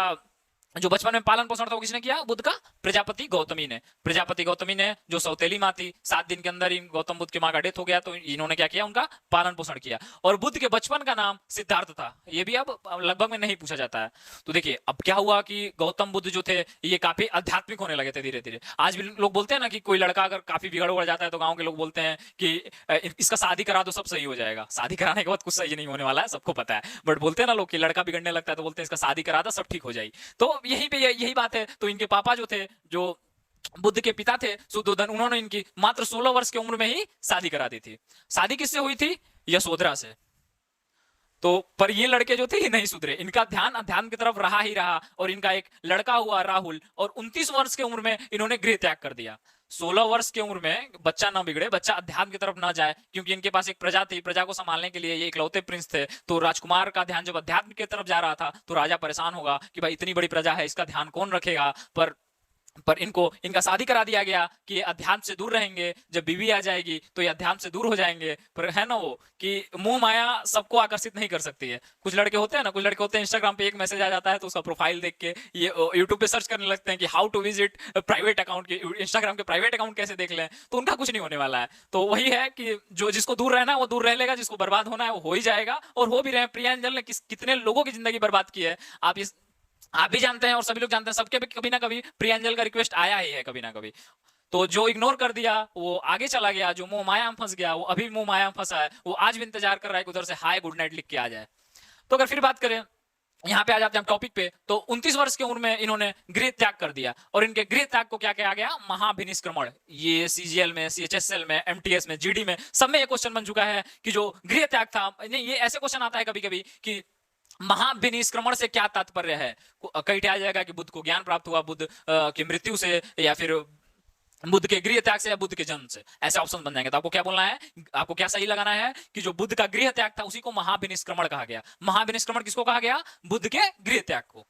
जो बचपन में पालन पोषण था वो किसने किया, बुद्ध का प्रजापति गौतमी ने जो सौतेली मां थी, 7 दिन के अंदर इन गौतम बुद्ध की मां का डेथ हो गया तो इन्होंने क्या किया, उनका पालन पोषण किया। और बुद्ध के बचपन का नाम सिद्धार्थ था। ये भी अब लगभग में नहीं पूछा जाता है। तो देखिए अब क्या हुआ कि गौतम बुद्ध जो थे ये काफी आध्यात्मिक होने लगे थे धीरे धीरे। आज भी लोग बोलते हैं ना कि कोई लड़का अगर काफी बिगड़ उड़ जाता है तो गाँव के लोग बोलते हैं कि इसका शादी करा दो सब सही हो जाएगा। शादी कराने के बाद कुछ सही नहीं होने वाला है, सबको पता है, बट बोलते हैं ना लोग कि लड़का बिगड़ने लगता है तो बोलते हैं इसका शादी करा दो सब ठीक हो जाएगी। तो यहीं पे यही बात है। तो इनके पापा जो थे, जो बुद्ध के पिता थे शुद्धोधन, उन्होंने इनकी मात्र 16 वर्ष की उम्र में ही शादी करा दी थी। शादी किससे हुई थी, यशोधरा से। तो पर ये लड़के जो थे ये नहीं सुधरे, इनका ध्यान अध्यात्म की तरफ रहा ही रहा, और इनका एक लड़का हुआ राहुल, और 29 वर्ष की उम्र में इन्होंने गृह त्याग कर दिया। 16 वर्ष की उम्र में बच्चा ना बिगड़े, बच्चा अध्यात्म की तरफ ना जाए, क्योंकि इनके पास एक प्रजा थी, प्रजा को संभालने के लिए ये इकलौते प्रिंस थे। तो राजकुमार का ध्यान जब अध्यात्म की तरफ जा रहा था तो राजा परेशान होगा कि भाई इतनी बड़ी प्रजा है, इसका ध्यान कौन रखेगा। पर इनको इनका शादी करा दिया गया कि ये अध्यात्म से दूर रहेंगे, जब बीवी आ जाएगी तो ये अध्यात्म से दूर हो जाएंगे। पर है ना वो कि मोह माया सबको आकर्षित नहीं कर सकती है। कुछ लड़के होते हैं ना, कुछ लड़के होते हैं इंस्टाग्राम पे एक मैसेज आ जाता है तो उसका प्रोफाइल देख के ये यूट्यूब पे सर्च करने लगते हैं कि how to visit private account, के इंस्टाग्राम के प्राइवेट अकाउंट कैसे देख लें। तो उनका कुछ नहीं होने वाला है। तो वही है कि जो जिसको दूर रहना है वो दूर रह लेगा, जिसको बर्बाद होना है वो हो ही जाएगा, और हो भी रहे। प्रियांजल ने कितने लोगों की जिंदगी बर्बाद की है आप भी जानते हैं, और सभी लोग जानते हैं। सबके भी कभी ना कभी प्रियांजल का रिक्वेस्ट आया ही है कभी ना कभी। तो जो इग्नोर कर दिया वो आगे चला गया, जो मोह माया में फंस गया वो अभी मोह माया में फंसा है, वो आज भी इंतजार कर रहा है कि उधर से हाय गुड नाइट लिख के आ जाए। तो अगर फिर बात करें, यहाँ पे आ जाते हैं हम टॉपिक पे, तो 29 वर्ष की उम्र में इन्होंने गृह त्याग कर दिया, और इनके गृह त्याग को क्या कहा गया, महाभिनिष्क्रमण। ये सीजीएल में, सीएचएसएल में, एमटीएस में, जीडी में, सब में ये क्वेश्चन बन चुका है कि जो गृह त्याग था। नहीं, ये ऐसे क्वेश्चन आता है कभी कभी कि महाभिनिष्क्रमण से क्या तात्पर्य है। कहीं आ जाएगा कि बुद्ध को ज्ञान प्राप्त हुआ बुद्ध की मृत्यु से, या फिर बुद्ध के गृह त्याग से, या बुद्ध के जन्म से, ऐसे ऑप्शन बन जाएंगे। तो आपको क्या बोलना है, आपको क्या सही लगाना है कि जो बुद्ध का गृह त्याग था उसी को महाभिनिष्क्रमण कहा गया। महाभिनिष्क्रमण किसको कहा गया, बुद्ध के गृह त्याग को।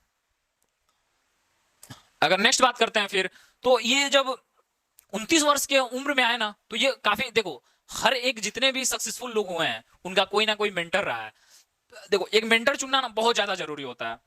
अगर नेक्स्ट बात करते हैं फिर, तो ये जब 29 वर्ष के उम्र में आए ना, तो ये काफी, देखो हर एक जितने भी सक्सेसफुल लोग हुए हैं उनका कोई ना कोई मेंटर रहा है। देखो एक मेंटर चुनना ना बहुत ज्यादा जरूरी होता है।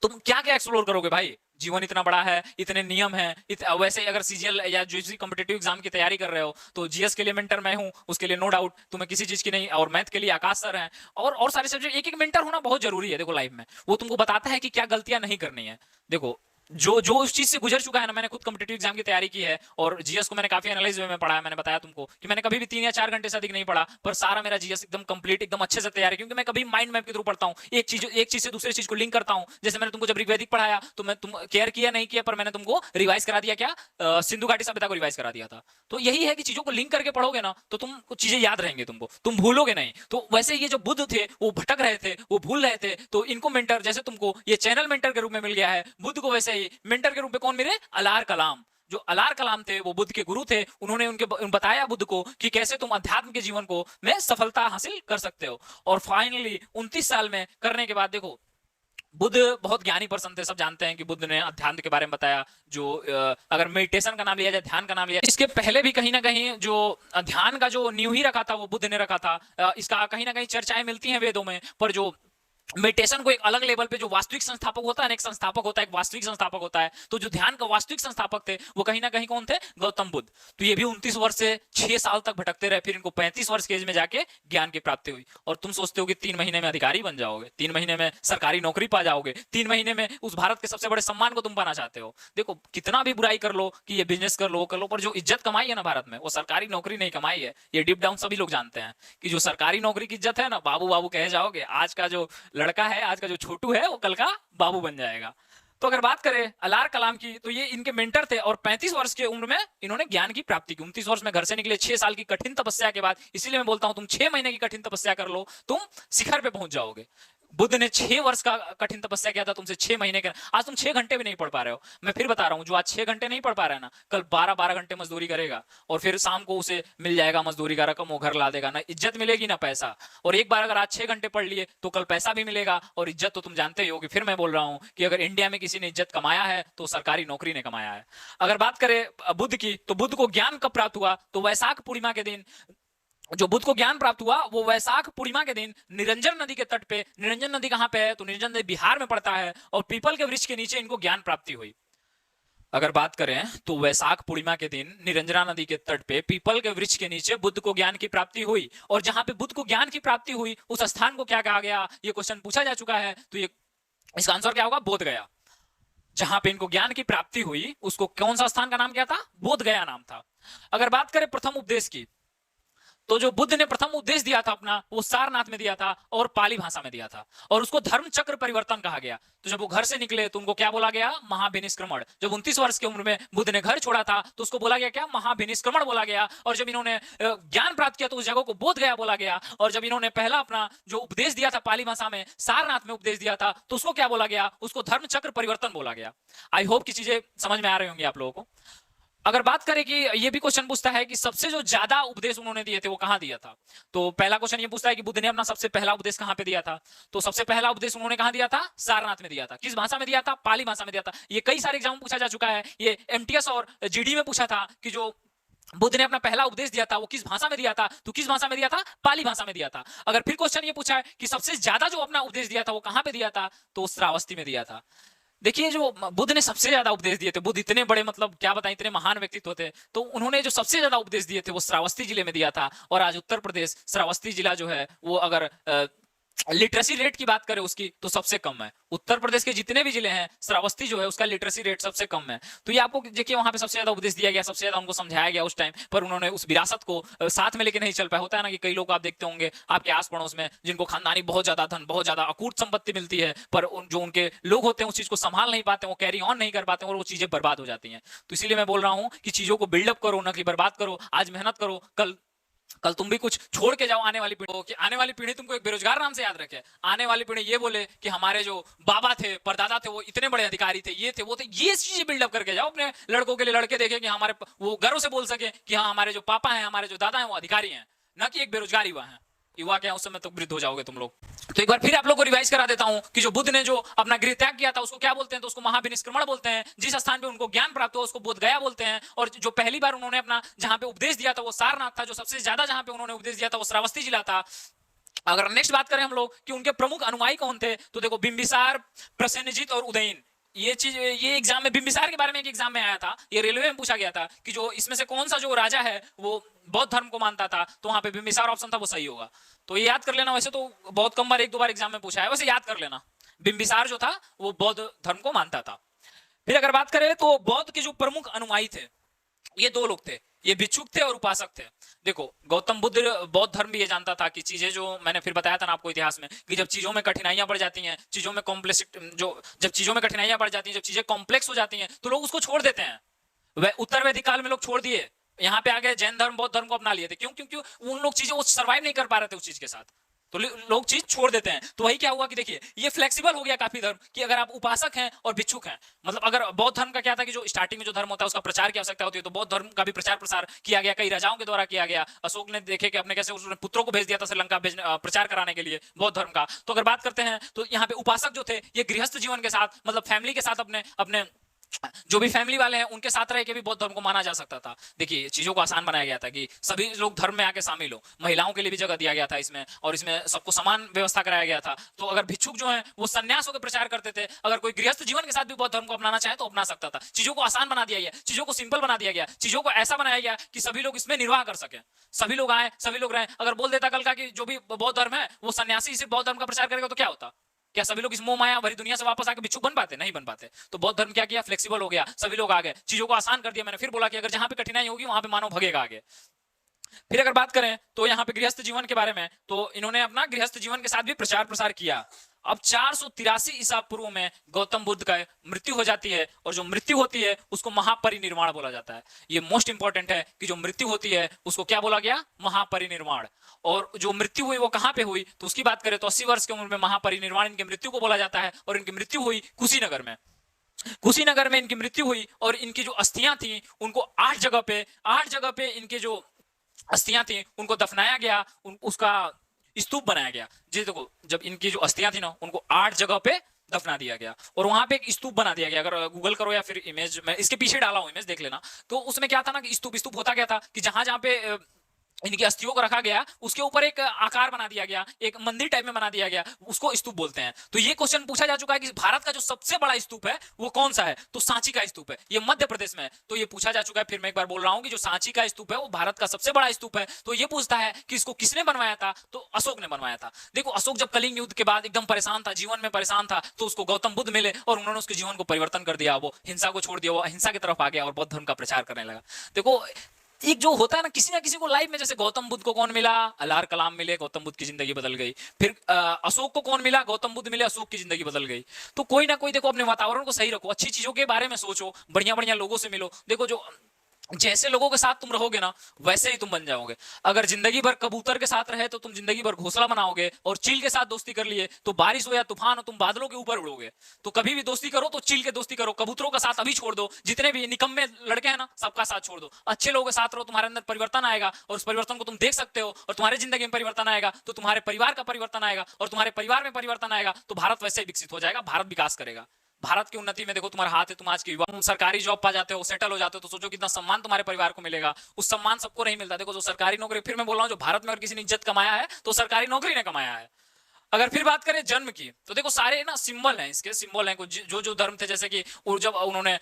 तुम क्या क्या एक्सप्लोर करोगे भाई, जीवन इतना बड़ा है, इतने नियम हैं। वैसे अगर सीजीएल या जो कॉम्पिटिटिव एग्जाम की तैयारी कर रहे हो तो जीएस के लिए मेंटर मैं हूं, उसके लिए नो डाउट तुम्हें किसी चीज की नहीं, और मैथ के लिए आकाश सर हैं, और सारे सब्जेक्ट एक एक मेंटर होना बहुत जरूरी है। देखो लाइफ में वो तुमको बताता है कि क्या गलतियां नहीं करनी है। देखो जो उस चीज से गुजर चुका है ना, मैंने खुद कॉम्पिटिटिव एग्जाम की तैयारी की है, और जीएस को मैंने काफी एनालाइज वे में पढ़ा है। मैंने बताया तुमको कि मैंने कभी भी 3 या 4 घंटे से अधिक नहीं पढ़ा, पर सारा मेरा जीएस एकदम कंप्लीट, एकदम अच्छे से तैयार है, क्योंकि मैं कभी माइंड मैप के थ्रू पढ़ता हूँ। एक चीज से दूसरी चीज को लिंक करता हूँ। जैसे मैंने तुमको जब ऋग्वेदिक पढ़ाया तो मैं तुम केयर किया नहीं किया, पर मैंने तुमको रिवाइज करा दिया, क्या सिंधु घाटी सभ्यता को रिवाइज करा दिया था। तो यही है कि चीजों को लिंक करके पढ़ोगे ना तो तुम कुछ चीजें याद रहेंगे, तुमको तुम भूलोगे नहीं। तो वैसे ये जो बुद्ध थे वो भटक रहे थे, वो भूल रहे थे, तो इनको मेंटर, जैसे तुमको ये चैनल मेंटर के रूप में मिल गया है, बुद्ध को वैसे ही मेंटर के रूप में कौन मिले, अलार कलाम। जो अलार कलाम थे वो बुद्ध के गुरु थे, उन्होंने उनके बताया बुद्ध को कि कैसे तुम अध्यात्म के जीवन को में सफलता हासिल कर सकते हो। और फाइनली 29 साल में करने के बाद देखो, बुद्ध बहुत ज्ञानी पर्सन थे, सब जानते हैं कि बुद्ध ने अध्यात्म के बारे में बताया। जो अगर मेडिटेशन का नाम लिया जाए, ध्यान का नाम लिया, इसके पहले भी कहीं ना कहीं जो ध्यान का जो नींव ही रखा था वो बुद्ध ने रखा था। इसका कहीं ना कहीं चर्चाएं मिलती हैं वेदों में, पर जो मेडिटेशन को एक अलग लेवल पे, जो वास्तविक संस्थापक होता है ना, एक संस्थापक होता है, एक वास्तविक संस्थापक होता है, तो जो ध्यान का वास्तविक संस्थापक थे वो कहीं ना कहीं कौन थे? गौतम बुद्ध। तो ये भी 29 वर्ष से 6 साल तक भटकते रहे, फिर इनको 35 वर्ष की एज में जाके ज्ञान की प्राप्ति हुई। और तुम सोचते हो कि 3 महीने में अधिकारी बन जाओगे, 3 महीने में सरकारी नौकरी पा जाओगे, 3 महीने में उस भारत के सबसे बड़े सम्मान को तुम पाना चाहते हो। देखो कितना भी बुराई कर लो कि ये बिजनेस कर लो, वो कर लो, पर जो इज्जत कमाई है ना भारत में, वो सरकारी नौकरी नहीं कमाई है। ये डीप डाउन सभी लोग जानते हैं कि जो सरकारी नौकरी की इज्जत है ना, बाबू बाबू कहे जाओगे, आज का जो लड़का है, आज का जो छोटू है, वो कल का बाबू बन जाएगा। तो अगर बात करें अलार कलाम की, तो ये इनके मेंटर थे और 35 वर्ष की उम्र में इन्होंने ज्ञान की प्राप्ति की। 29 वर्ष में घर से निकले, 6 साल की कठिन तपस्या के बाद। इसीलिए मैं बोलता हूं तुम 6 महीने की कठिन तपस्या कर लो, तुम शिखर पे पहुंच जाओगे। बुद्ध ने 6 वर्ष का कठिन तपस्या किया था, तुमसे 6 महीने का। आज तुम 6 घंटे भी नहीं पढ़ पा रहे हो। मैं फिर बता रहा हूं, जो आज 6 घंटे नहीं पढ़ पा रहा है ना, कल 12-12 घंटे मजदूरी करेगा और फिर शाम को उसे मिल जाएगा मजदूरी का रकम, वो घर ला देगा। ना इज्जत मिलेगी ना पैसा। और एक बार अगर आज 6 घंटे पढ़ लिए तो कल पैसा भी मिलेगा और इज्जत तो तुम जानते ही हो। कि फिर मैं बोल रहा हूं कि अगर इंडिया में किसी ने इज्जत कमाया है तो सरकारी नौकरी ने कमाया है। अगर बात करें बुद्ध की, तो बुद्ध को ज्ञान कब प्राप्त हुआ? तो वैशाख पूर्णिमा के दिन जो बुद्ध को ज्ञान प्राप्त हुआ, वो वैशाख पूर्णिमा के दिन निरंजन नदी के तट पे। निरंजन नदी कहां पे है? तो निरंजन नदी बिहार में पड़ता है। और पीपल के वृक्ष के नीचे इनको ज्ञान प्राप्ति हुई। अगर बात करें तो वैशाख पूर्णिमा के दिन निरंजना नदी के तट पे पीपल के वृक्ष के नीचे बुद्ध को ज्ञान की प्राप्ति हुई। और जहां पे बुद्ध को ज्ञान की प्राप्ति हुई, उस स्थान को क्या कहा गया? ये क्वेश्चन पूछा जा चुका है। तो ये इसका आंसर क्या होगा? बोध गया। जहां पे इनको ज्ञान की प्राप्ति हुई, उसको कौन सा स्थान का नाम क्या था? बोध गया नाम था। अगर बात करें प्रथम उपदेश की, तो जो बुद्ध ने प्रथम उपदेश दिया था अपना, वो सारनाथ में दिया था और पाली भाषा में दिया था। और उसको धर्म चक्र परिवर्तन कहा गया। तो जब वो घर से निकले तो उनको क्या बोला गया? महाभिनिष्क्रमण। जब 29 वर्ष की उम्र में बुद्ध ने घर छोड़ा था तो उसको बोला गया क्या? महाभिनिष्क्रमण बोला गया। और जब इन्होंने ज्ञान प्राप्त किया तो उस जगह को बोध गया बोला गया। और जब इन्होंने पहला अपना जो उपदेश दिया था पाली भाषा में, सारनाथ में उपदेश दिया था, तो उसको क्या बोला गया? उसको धर्म चक्र परिवर्तन बोला गया। आई होप की चीजें समझ में आ रही होंगी आप लोगों को। अगर बात करें कि ये भी क्वेश्चन पूछता है कि सबसे जो ज्यादा उपदेश उन्होंने दिए थे वो कहां दिया था, तो पहला क्वेश्चन ये पूछता है कि बुद्ध ने अपना सबसे पहला उपदेश कहां पे दिया था। तो सबसे पहला उपदेश उन्होंने कहां दिया था? सारनाथ में दिया था। किस भाषा में दिया था? पाली भाषा में दिया था। ये कई सारे एग्जाम में पूछा जा चुका है। ये एमटीएस और जीडी में पूछा था कि जो बुद्ध ने अपना पहला उपदेश दिया था वो किस भाषा में दिया था। तो किस भाषा में दिया था? पाली भाषा में दिया था। अगर फिर क्वेश्चन ये पूछा है कि सबसे ज्यादा जो अपना उपदेश दिया था वो कहां पे दिया था, तो श्रावस्ती में दिया था। देखिए, जो बुद्ध ने सबसे ज्यादा उपदेश दिए थे, बुद्ध इतने बड़े, मतलब क्या बताएं, इतने महान व्यक्तित्व थे, तो उन्होंने जो सबसे ज्यादा उपदेश दिए थे वो श्रावस्ती जिले में दिया था। और आज उत्तर प्रदेश श्रावस्ती जिला जो है वो अगर लिटरेसी रेट की बात करें उसकी, तो सबसे कम है। उत्तर प्रदेश के जितने भी जिले हैं, श्रावस्ती जो है उसका लिटरेसी रेट सबसे कम है। तो ये आपको देखिए, वहां पे सबसे ज्यादा उपदेश दिया गया, सबसे ज्यादा उनको समझाया गया उस टाइम पर। उन्होंने उस विरासत को साथ में लेके नहीं चल पाए। होता है ना कि कई लोग आप देखते होंगे आपके आस पड़ोस में जिनको खानदानी बहुत ज्यादा धन, बहुत ज्यादा अकूट संपत्ति मिलती है, पर जो उनके लोग होते हैं उस चीज को संभाल नहीं पाते, वो कैरी ऑन नहीं कर पाते और वो चीजें बर्बाद हो जाती हैं। तो इसीलिए मैं बोल रहा हूं कि चीजों को बिल्डअप करो, न कि बर्बाद करो। आज मेहनत करो, कल कल तुम भी कुछ छोड़ के जाओ आने वाली पीढ़ी को, कि आने वाली पीढ़ी तुमको एक बेरोजगार नाम से याद रखे। आने वाली पीढ़ी ये बोले कि हमारे जो बाबा थे, परदादा थे, वो इतने बड़े अधिकारी थे, ये थे, वो थे। ये चीजें बिल्डअप करके जाओ अपने लड़कों के लिए। लड़के देखे कि हमारे, वो गर्व से बोल सके कि हाँ हमारे जो पापा हैं, हमारे जो दादा हैं वो अधिकारी हैं, न कि एक बेरोजगार युवा है। युवा क्या, उस समय तो वृद्ध हो जाओगे तुम लोग। तो एक बार फिर आप लोग को रिवाइज करा देता हूं कि जो बुद्ध ने जो अपना गृह त्याग किया था उसको क्या बोलते हैं? तो उसको महाविनिष्क्रमण बोलते हैं। जिस स्थान पे उनको ज्ञान प्राप्त हुआ उसको बोध गया बोलते हैं। और जो पहली बार उन्होंने अपना जहां पे उपदेश दिया था वो सारनाथ था। जो सबसे ज्यादा जहां पे उन्होंने उपदेश दिया था वो श्रावस्ती जिला था। अगर नेक्स्ट बात करें हम लोग कि उनके प्रमुख अनुयायी कौन थे, तो देखो बिंबिसार, प्रसेनजीत और उदयन। ये चीज, ये एग्जाम में बिंबिसार के बारे में एक एग्जाम में आया था, ये रेलवे में पूछा गया था कि जो इसमें से कौन सा जो राजा है वो बौद्ध धर्म को मानता था, तो वहां पे बिंबिसार ऑप्शन था, वो सही होगा। तो ये याद कर लेना। वैसे तो बहुत कम बार, 1-2 बार एग्जाम में पूछा है, वैसे याद कर लेना। बिंबिसार जो था वो बौद्ध धर्म को मानता था। फिर अगर बात करें तो बौद्ध के जो प्रमुख अनुयायी थे, ये 2 लोग थे। ये भिक्षुक थे और उपासक थे। देखो, गौतम बुद्ध बौद्ध धर्म भी ये जानता था कि चीजें, जो मैंने फिर बताया था ना आपको इतिहास में, कि जब चीजों में कठिनाइयां बढ़ जाती हैं, चीजों में कॉम्प्लेक्स, जब चीजों में कठिनाइयां बढ़ जाती हैं, जब चीजें कॉम्प्लेक्स हो जाती हैं, तो लोग उसको छोड़ देते हैं। वह उत्तर वैदिक काल में लोग छोड़ दिए, यहाँ पे आ गए जैन धर्म, बौद्ध धर्म को अपना लिए थे। क्यों? क्योंकि उन लोग चीजें वो सर्वाइव नहीं कर पा रहे थे उस चीज के साथ, तो लोग चीज छोड़ देते हैं। तो वही क्या हुआ कि देखिए, ये फ्लेक्सिबल हो गया काफी धर्म, कि अगर आप उपासक हैं और भिक्षुक हैं, मतलब अगर बौद्ध धर्म का क्या था कि जो स्टार्टिंग में जो धर्म होता है उसका प्रचार की आवश्यकता होती है, तो बौद्ध धर्म का भी प्रचार प्रसार किया गया, कई राजाओं के द्वारा किया गया। अशोक ने देखे कि अपने कैसे उसने पुत्रों को भेज दिया था श्रीलंका प्रचार कराने के लिए बौद्ध धर्म का। तो अगर बात करते हैं तो यहाँ पे उपासक जो थे, ये गृहस्थ जीवन के साथ, मतलब फैमिली के साथ अपने अपने जो भी फैमिली वाले हैं उनके साथ रह के भी बौद्ध धर्म को माना जा सकता था। देखिए चीजों को आसान बनाया गया था कि सभी लोग धर्म में आके शामिल हो, महिलाओं के लिए भी जगह दिया गया था इसमें, और इसमें सबको समान व्यवस्था कराया गया था। तो अगर भिक्षुक जो है वो संन्यास होकर प्रचार करते थे, अगर कोई गृहस्थ जीवन के साथ भी बौद्ध धर्म को अपनाना चाहे तो अपना सकता था। चीजों को आसान बना दिया गया, चीजों को सिंपल बना दिया गया, चीजों को ऐसा बनाया गया कि सभी लोग इसमें निर्वाह कर सके, सभी लोग आए, सभी लोग रहे। अगर बोल देता कल का कि जो भी बौद्ध धर्म है वो सन्यासी सिर्फ बौद्ध धर्म का प्रचार करेगा तो क्या होता? क्या सभी लोग इस मोह माया भरी दुनिया से वापस आके भिक्षुक बन पाते? नहीं बन पाते। तो बौद्ध धर्म क्या किया? फ्लेक्सिबल हो गया, सभी लोग आ गए, चीजों को आसान कर दिया। मैंने फिर बोला कि अगर जहां पे कठिनाई होगी वहां पे मानव भगेगा आगे। फिर अगर बात करें तो यहाँ पे गृहस्थ जीवन के बारे में, तो इन्होंने अपना गृहस्थ जीवन के साथ भी प्रचार प्रसार किया। अब 483 ईसा पूर्व में गौतम बुद्ध का मृत्यु हो जाती है, और जो मृत्यु होती है उसको महापरिनिर्वाण बोला जाता है। ये मोस्ट इंपॉर्टेंट है कि जो मृत्यु होती है उसको क्या बोला गया? महापरिनिर्वाण। और जो मृत्यु हुई वो कहां पे हुई? तो उसकी बात करें तो 80 वर्ष की उम्र में महापरिनिर्वाण इनकी मृत्यु को बोला जाता है। और इनकी मृत्यु हुई कुशीनगर में। कुशीनगर में इनकी मृत्यु हुई, और इनकी जो अस्थियां थी उनको 8 जगह पे इनके जो अस्थियां थी उनको दफनाया गया, उसका स्तूप बनाया गया। जी देखो, जब इनकी जो अस्थियां थी ना उनको 8 जगह पे दफना दिया गया, और वहां पे एक स्तूप बना दिया गया। अगर गूगल करो या फिर इमेज मैं इसके पीछे डाला हूं, इमेज देख लेना। तो उसमें क्या था ना कि स्तूप स्तूप होता क्या था कि जहां जहां पे इनकी अस्थियों को रखा गया उसके ऊपर एक आकार बना दिया गया, एक मंदिर टाइप में बना दिया गया, उसको स्तूप बोलते हैं। तो ये क्वेश्चन पूछा जा चुका है कि भारत का जो सबसे बड़ा स्तूप है वो कौन सा है? तो सांची का स्तूप है, ये मध्य प्रदेश में है। तो ये पूछा जा चुका है, फिर मैं एक बार बोल रहा हूं कि जो सांची का स्तूप है वो भारत का सबसे बड़ा स्तूप है। तो ये पूछता है कि इसको किसने बनवाया था? तो अशोक ने बनवाया था। देखो अशोक जब कलिंग युद्ध के बाद एकदम परेशान था, जीवन में परेशान था, तो उसको गौतम बुद्ध मिले और उन्होंने उसके जीवन को परिवर्तन कर दिया। वो हिंसा को छोड़ दिया, वो अहिंसा की तरफ आ गया और बौद्ध धर्म का प्रचार करने लगा। देखो एक जो होता है ना किसी को लाइफ में, जैसे गौतम बुद्ध को कौन मिला? अलार कलाम मिले, गौतम बुद्ध की जिंदगी बदल गई। फिर अशोक को कौन मिला? गौतम बुद्ध मिले, अशोक की जिंदगी बदल गई। तो कोई ना कोई देखो अपने वातावरण को सही रखो, अच्छी चीजों के बारे में सोचो, बढ़िया बढ़िया लोगों से मिलो। देखो जो जैसे लोगों के साथ तुम रहोगे ना वैसे ही तुम बन जाओगे। अगर जिंदगी भर कबूतर के साथ रहे तो तुम जिंदगी भर घोंसला बनाओगे, और चील के साथ दोस्ती कर लिए तो बारिश हो या तूफान हो तुम बादलों के ऊपर उड़ोगे। तो कभी भी दोस्ती करो तो चील के दोस्ती करो, कबूतरों का साथ अभी छोड़ दो, जितने भी निकम्मे लड़के हैं ना सबका साथ छोड़ दो, अच्छे लोगों के साथ रहो, तुम्हारे अंदर परिवर्तन आएगा, और उस परिवर्तन को तुम देख सकते हो, और तुम्हारी जिंदगी में परिवर्तन आएगा तो तुम्हारे परिवार का परिवर्तन आएगा, और तुम्हारे परिवार में परिवर्तन आएगा तो भारत वैसे ही विकसित हो जाएगा, भारत विकास करेगा। भारत की उन्नति में देखो तुम्हारा हाथ है। तुम आज की युवा सरकारी जॉब पा जाते हो, सेटल हो जाते हो, तो सोचो कितना सम्मान तुम्हारे परिवार को मिलेगा। उस सम्मान सबको नहीं मिलता। देखो जो सरकारी नौकरी, फिर मैं बोल रहा हूँ जो भारत में अगर किसी ने इज्जत कमाया है तो सरकारी नौकरी ने कमाया है। अगर फिर बात करें जन्म की, तो देखो सारे ना सिंबल हैं, इसके सिंबल हैं कुछ जो जो धर्म थे, जैसे कि जब उन्होंने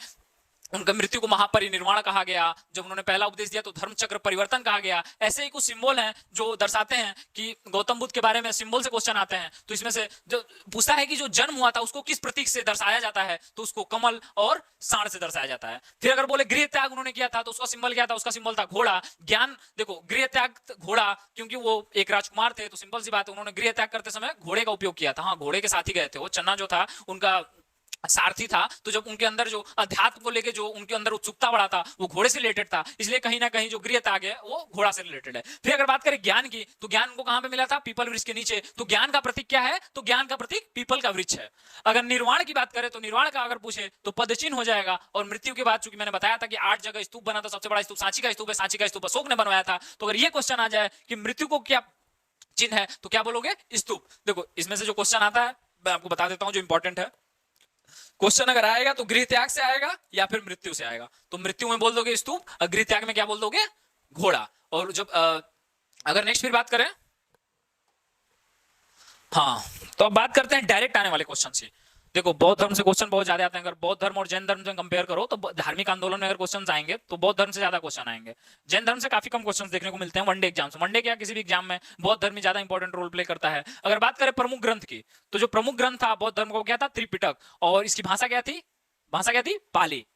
उनका मृत्यु को महापरिनिर्वाण कहा गया, जब उन्होंने पहला उपदेश दिया तो धर्म चक्र परिवर्तन कहा गया। ऐसे ही कुछ सिंबल हैं जो दर्शाते हैं कि गौतम बुद्ध के बारे में सिंबल से क्वेश्चन आते हैं। तो इसमें से जो पूछता है कि जो जन्म हुआ था उसको किस प्रतीक से दर्शाया जाता है, तो उसको कमल और सांड से दर्शाया जाता है। फिर अगर बोले गृह त्याग उन्होंने किया था तो उसका सिंबल क्या था? उसका सिंबल था घोड़ा। ज्ञान, देखो गृह त्याग घोड़ा, क्योंकि वो एक राजकुमार थे तो सिंपल सी बात है उन्होंने गृह त्याग करते समय घोड़े का उपयोग किया था। हाँ, घोड़े के साथ ही गए थे वो। चन्ना जो था उनका सारथी था, तो जब उनके अंदर जो अध्यात्म को लेके जो उनके अंदर उत्सुकता बढ़ा था वो घोड़े से रिलेटेड था, इसलिए कहीं ना कहीं जो गृह त्याग है वो घोड़ा से रिलेटेड है। फिर अगर बात करें ज्ञान की, तो ज्ञान को कहां पे मिला था? पीपल वृक्ष के नीचे। तो ज्ञान का प्रतीक क्या है? तो ज्ञान का प्रतीक पीपल का वृक्ष है। अगर निर्वाण की बात करें तो निर्वाण का अगर पूछे तो पदचिन्ह हो जाएगा। और मृत्यु के बाद चूंकि मैंने बताया था कि 8 जगह स्तूप बना था, सबसे बड़ा स्तूप सांची का स्तूप है, सांची का स्तूप अशोक ने बनवाया था। तो अगर ये क्वेश्चन आ जाए कि मृत्यु को क्या चिन्ह है तो क्या बोलोगे? स्तूप। देखो इसमें से जो क्वेश्चन आता है मैं आपको बता देता हूं जो इंपॉर्टेंट है। क्वेश्चन अगर आएगा तो गृह त्याग से आएगा या फिर मृत्यु से आएगा। तो मृत्यु में बोल दोगे स्तूप, और गृह त्याग में क्या बोल दोगे? घोड़ा। और जब अगर नेक्स्ट फिर बात करें, हाँ, तो अब बात करते हैं डायरेक्ट आने वाले क्वेश्चन से। देखो बौद्ध धर्म से क्वेश्चन बहुत ज्यादा आते हैं। अगर बौद्ध धर्म और जैन धर्म से कंपेयर करो तो धार्मिक आंदोलन में अगर क्वेश्चन आएंगे तो बौद्ध धर्म से ज्यादा क्वेश्चन आएंगे। जैन धर्म से काफी कम क्वेश्चन देखने को मिलते हैं वनडे एग्जाम से। वनडे क्या किसी भी एग्जाम में बौद्ध धर्म ज्यादा इंपॉर्टेंट रोल प्ले करता है। अगर बात करें प्रमुख ग्रंथ की, तो जो प्रमुख ग्रंथ था बौद्ध धर्म को क्या था? त्रिपिटक। और इसकी भाषा क्या थी? पाली।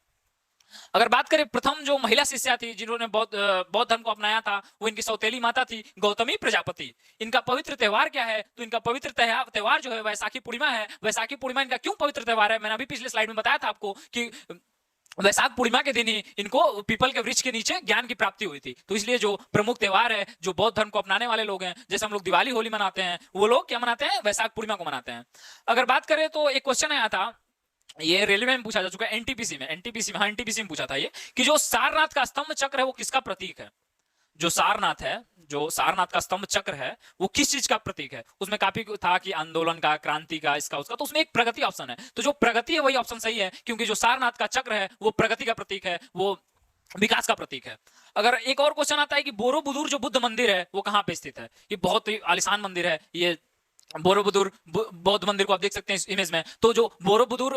अगर बात करें प्रथम जो महिला शिष्या थी जिन्होंने बौद्ध धर्म को अपनाया था वो इनकी सौतेली माता थी गौतमी प्रजापति। इनका पवित्र त्योहार क्या है? तो इनका पवित्र त्योहार जो है वैसाखी पूर्णिमा है। वैसाखी पूर्णिमा इनका क्यों पवित्र त्योहार है? मैंने अभी पिछले स्लाइड में बताया था आपको कि वैशाख पूर्णिमा के दिन ही इनको पीपल के वृक्ष के नीचे ज्ञान की प्राप्ति हुई थी। तो इसलिए जो प्रमुख त्योहार है जो बौद्ध धर्म को अपनाने वाले लोग हैं, जैसे हम लोग दिवाली होली मनाते हैं, वो लोग क्या मनाते हैं? वैशाख पूर्णिमा को मनाते हैं। अगर बात करें तो एक क्वेश्चन आया था, ये रेलवे में पूछा जा चुका है, एनटीपीसी में पूछा था ये कि जो सारनाथ का स्तंभ चक्र है वो किसका प्रतीक है? जो सारनाथ है, जो सारनाथ का स्तंभ चक्र है, वो किस चीज का प्रतीक है? उसमें काफी था कि आंदोलन का, क्रांति का, इसका उसका, तो उसमें एक प्रगति ऑप्शन है। तो जो प्रगति है वही ऑप्शन सही है, क्योंकि जो सारनाथ का चक्र है वो प्रगति का प्रतीक है, वो विकास का प्रतीक है। अगर एक और क्वेश्चन आता है कि बोरोबुदुर जो बुद्ध मंदिर है वो कहां पे स्थित है? ये बहुत ही आलिशान मंदिर है। ये बोरोबुदुर बौद्ध मंदिर को आप देख सकते हैं इस इमेज में। तो जो बोरोबुदुर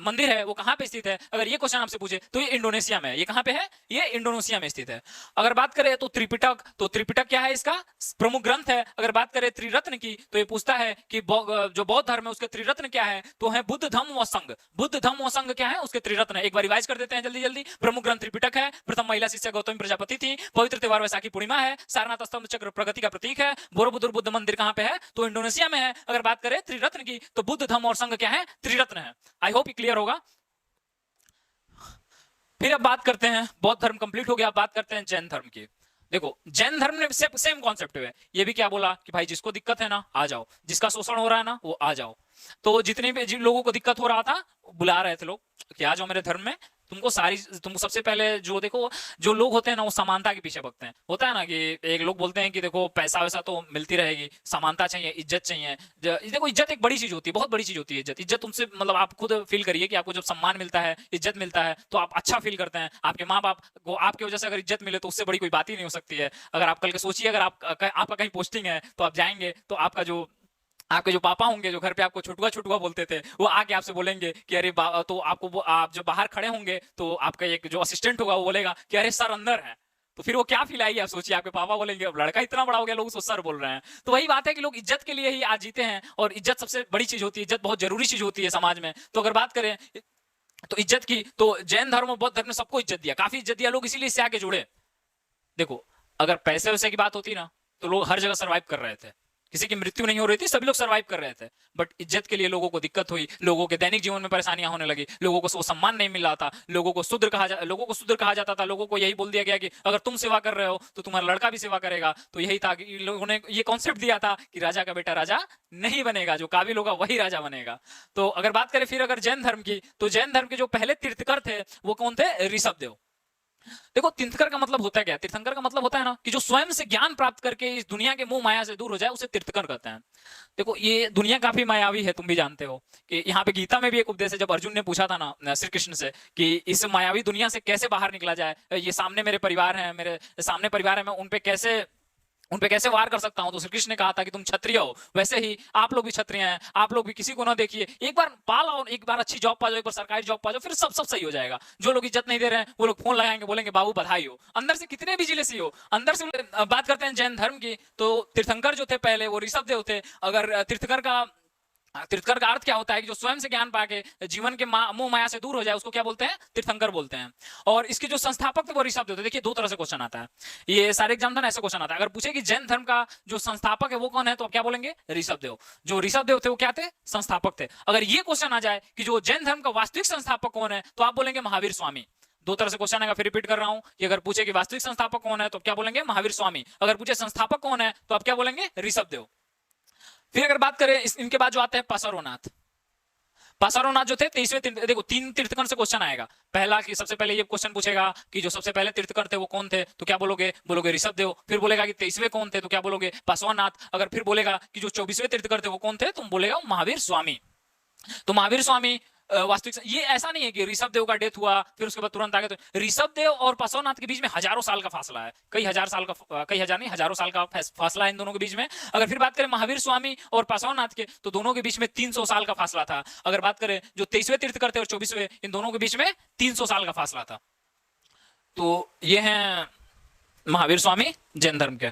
मंदिर है वो कहां पे स्थित है? अगर ये क्वेश्चन आपसे पूछे तो ये इंडोनेशिया में है। ये कहां पे है? ये इंडोनेशिया में स्थित है। अगर बात करें तो त्रिपिटक, तो त्रिपिटक क्या है? इसका प्रमुख ग्रंथ है। अगर बात करें त्रिरत्न की, तो ये पूछता है कि जो बौद्ध धर्म है उसके त्रिरत्न क्या है? तो है बुद्ध, धम्म व संघ। बुद्ध, धम्म व संघ क्या है? उसके त्रिरत्न है। एक बार रिवाइज कर देते हैं जल्दी जल्दी। प्रमुख ग्रंथ त्रिपिटक है, प्रथम महिला शिष्या गौतमी प्रजापति थी, पवित्र त्योहार वैसाखी पूर्णिमा है, सारनाथ स्तंभ चक्र प्रगति का प्रतीक है, बोरोबुदुर बुद्ध मंदिर कहां पे है? तो इंडोनेशिया में है। अगर बात करें त्रिरत्न की, तो बुद्ध, धम्म और संघ क्या है? त्रिरत्न है। आई होप ये क्लियर होगा। फिर अब बात करते हैं, बौद्ध धर्म कंप्लीट हो गया, बात करते हैं जैन धर्म की। देखो जैन धर्म ने सेम कॉन्सेप्ट है। ये भी क्या बोला कि भाई जिसको दिक्कत है ना आ जाओ, जिसका शोषण हो रहा है ना वो आ जाओ। तो जितने भी जिन लोगों को दिक्कत हो रहा था बुला रहे थे लोग कि आ जाओ मेरे धर्म में। तुमको सबसे पहले जो देखो, जो लोग होते हैं ना वो समानता के पीछे भगते हैं। होता है ना कि एक लोग बोलते हैं कि देखो पैसा वैसा तो मिलती रहेगी, समानता चाहिए, इज्जत चाहिए। देखो इज्जत एक बड़ी चीज होती है, बहुत बड़ी चीज होती है इज्जत। इज्जत तुमसे मतलब आप खुद फील करिए कि आपको जब सम्मान मिलता है, इज्जत मिलता है, तो आप अच्छा फील करते हैं। आपके माँ बाप को आपकी वजह से अगर इज्जत मिले तो उससे बड़ी कोई बात ही नहीं हो सकती है। अगर आप कल के सोचिए, अगर आपका कहीं पोस्टिंग है तो आप जाएंगे तो आपके जो पापा होंगे जो घर पे आपको छुटुआ छुटुआ बोलते थे, वो आके आपसे बोलेंगे कि अरे तो आपको आप जब बाहर खड़े होंगे तो आपका एक जो असिस्टेंट होगा वो बोलेगा कि अरे सर अंदर है। तो फिर वो क्या फील आएगी आप सोचिए। आपके पापा बोलेंगे अब लड़का इतना बड़ा हो गया, लोग उसको सर बोल रहे हैं। तो वही बात है कि लोग इज्जत के लिए ही आज जीते हैं, और इज्जत सबसे बड़ी चीज होती है, इज्जत बहुत जरूरी चीज होती है समाज में। तो अगर बात करें तो इज्जत की, तो जैन धर्म और बौद्ध धर्म ने सबको इज्जत दिया, काफी इज्जत दिया, लोग इसीलिए इससे आगे जुड़े। देखो अगर पैसे वैसे की बात होती ना तो लोग हर जगह सर्वाइव कर रहे थे, किसी की मृत्यु नहीं हो रही थी, सभी लोग सर्वाइव कर रहे थे। बट इज्जत के लिए लोगों को दिक्कत हुई, लोगों के दैनिक जीवन में परेशानियां होने लगी, लोगों को वो सम्मान नहीं मिल रहा था, लोगों को शूद्र कहा जाता था। लोगों को यही बोल दिया गया कि अगर तुम सेवा कर रहे हो तो तुम्हारा लड़का भी सेवा करेगा। तो यही था कि लोगों ने ये कॉन्सेप्ट दिया था कि राजा का बेटा राजा नहीं बनेगा, जो काबिल होगा वही राजा बनेगा। तो अगर बात करें फिर अगर जैन धर्म की, तो जैन धर्म के जो पहले तीर्थकर थे वो कौन थे? ऋषभदेव। देखो तीर्थकर का मतलब होता है क्या? तीर्थंकर का मतलब होता है ना कि जो स्वयं से ज्ञान प्राप्त करके इस दुनिया के मोह माया से दूर हो जाए, उसे तीर्थकर कहते हैं। देखो ये दुनिया काफी मायावी है, तुम भी जानते हो कि यहाँ पे गीता में भी एक उपदेश है। जब अर्जुन ने पूछा था ना श्री कृष्ण से कि इस मायावी दुनिया से कैसे बाहर निकला जाए, ये सामने मेरे परिवार है, मैं उन पे कैसे वार कर सकता हूं? तो श्री कृष्ण ने कहा था कि तुम क्षत्रिय हो, वैसे ही आप लोग भी क्षत्रिय हैं, आप लोग भी किसी को ना देखिए, एक बार पाल आओ, एक बार अच्छी जॉब पा जाओ, एक बार सरकारी जॉब पा जाओ, फिर सब सही हो जाएगा। जो लोग इज्जत नहीं दे रहे हैं वो लोग फोन लगाएंगे, बोलेंगे बाबू बधाई हो, अंदर से कितने भी जिले से हो अंदर से। बात करते हैं जैन धर्म की, तो तीर्थंकर जो थे पहले वो ऋषभदेव थे। अगर तीर्थकर का अर्थ क्या होता है कि जो स्वयं से ज्ञान पाके जीवन के मोह माया से दूर हो जाए, उसको क्या बोलते हैं? तीर्थंकर बोलते हैं। और इसके जो संस्थापक थे वो ऋषभदेव थे। देखिए दो तरह से क्वेश्चन आता है, ये सारे एग्जाम था ना ऐसे क्वेश्चन आता है। अगर पूछे कि जैन धर्म का जो संस्थापक है वो कौन है, तो आप क्या बोलेंगे? ऋषभदेव। जो ऋषभदेव थे वो क्या थे? संस्थापक थे। अगर ये क्वेश्चन आ जाए कि जो जैन धर्म का वास्तविक संस्थापक कौन है, तो आप बोलेंगे महावीर स्वामी। दो तरह से क्वेश्चन आएगा, फिर रिपीट कर रहा हूं कि अगर पूछे कि वास्तविक संस्थापक कौन है तो क्या बोलेंगे? महावीर स्वामी। अगर पूछे संस्थापक कौन है तो आप क्या बोलेंगे? ऋषभदेव। फिर अगर बात करें इनके बाद जो आते हैं पासारोनाथ जो थे 23वें। देखो 3 तीर्थकर से क्वेश्चन आएगा। पहला कि सबसे पहले ये क्वेश्चन पूछेगा कि जो सबसे पहले तीर्थकर थे वो कौन थे, तो क्या बोलोगे? बोलोगे ऋषभदेव। फिर बोलेगा कि 23वें कौन थे, तो क्या बोलोगे? पार्श्वनाथ। अगर फिर बोलेगा कि जो 24वें तीर्थकर थे वो कौन थे, तुम बोलेगा महावीर स्वामी। तो महावीर स्वामी वास्तविक, ये ऐसा नहीं है कि ऋषभदेव का डेथ हुआ फिर उसके बाद तुरंत आ गए। तो ऋषभदेव और पार्श्वनाथ के बीच में हजारों साल का फासला है, कई हजार नहीं हजारों साल का फासला है इन दोनों के बीच में। अगर फिर बात करें महावीर स्वामी और पार्श्वनाथ के, तो दोनों के बीच में 300 साल का फासला था। अगर बात करें जो 23वें तीर्थकर थे और 24वें, इन दोनों के बीच में 300 साल का फासला था। तो ये हैं महावीर स्वामी जैन धर्म के।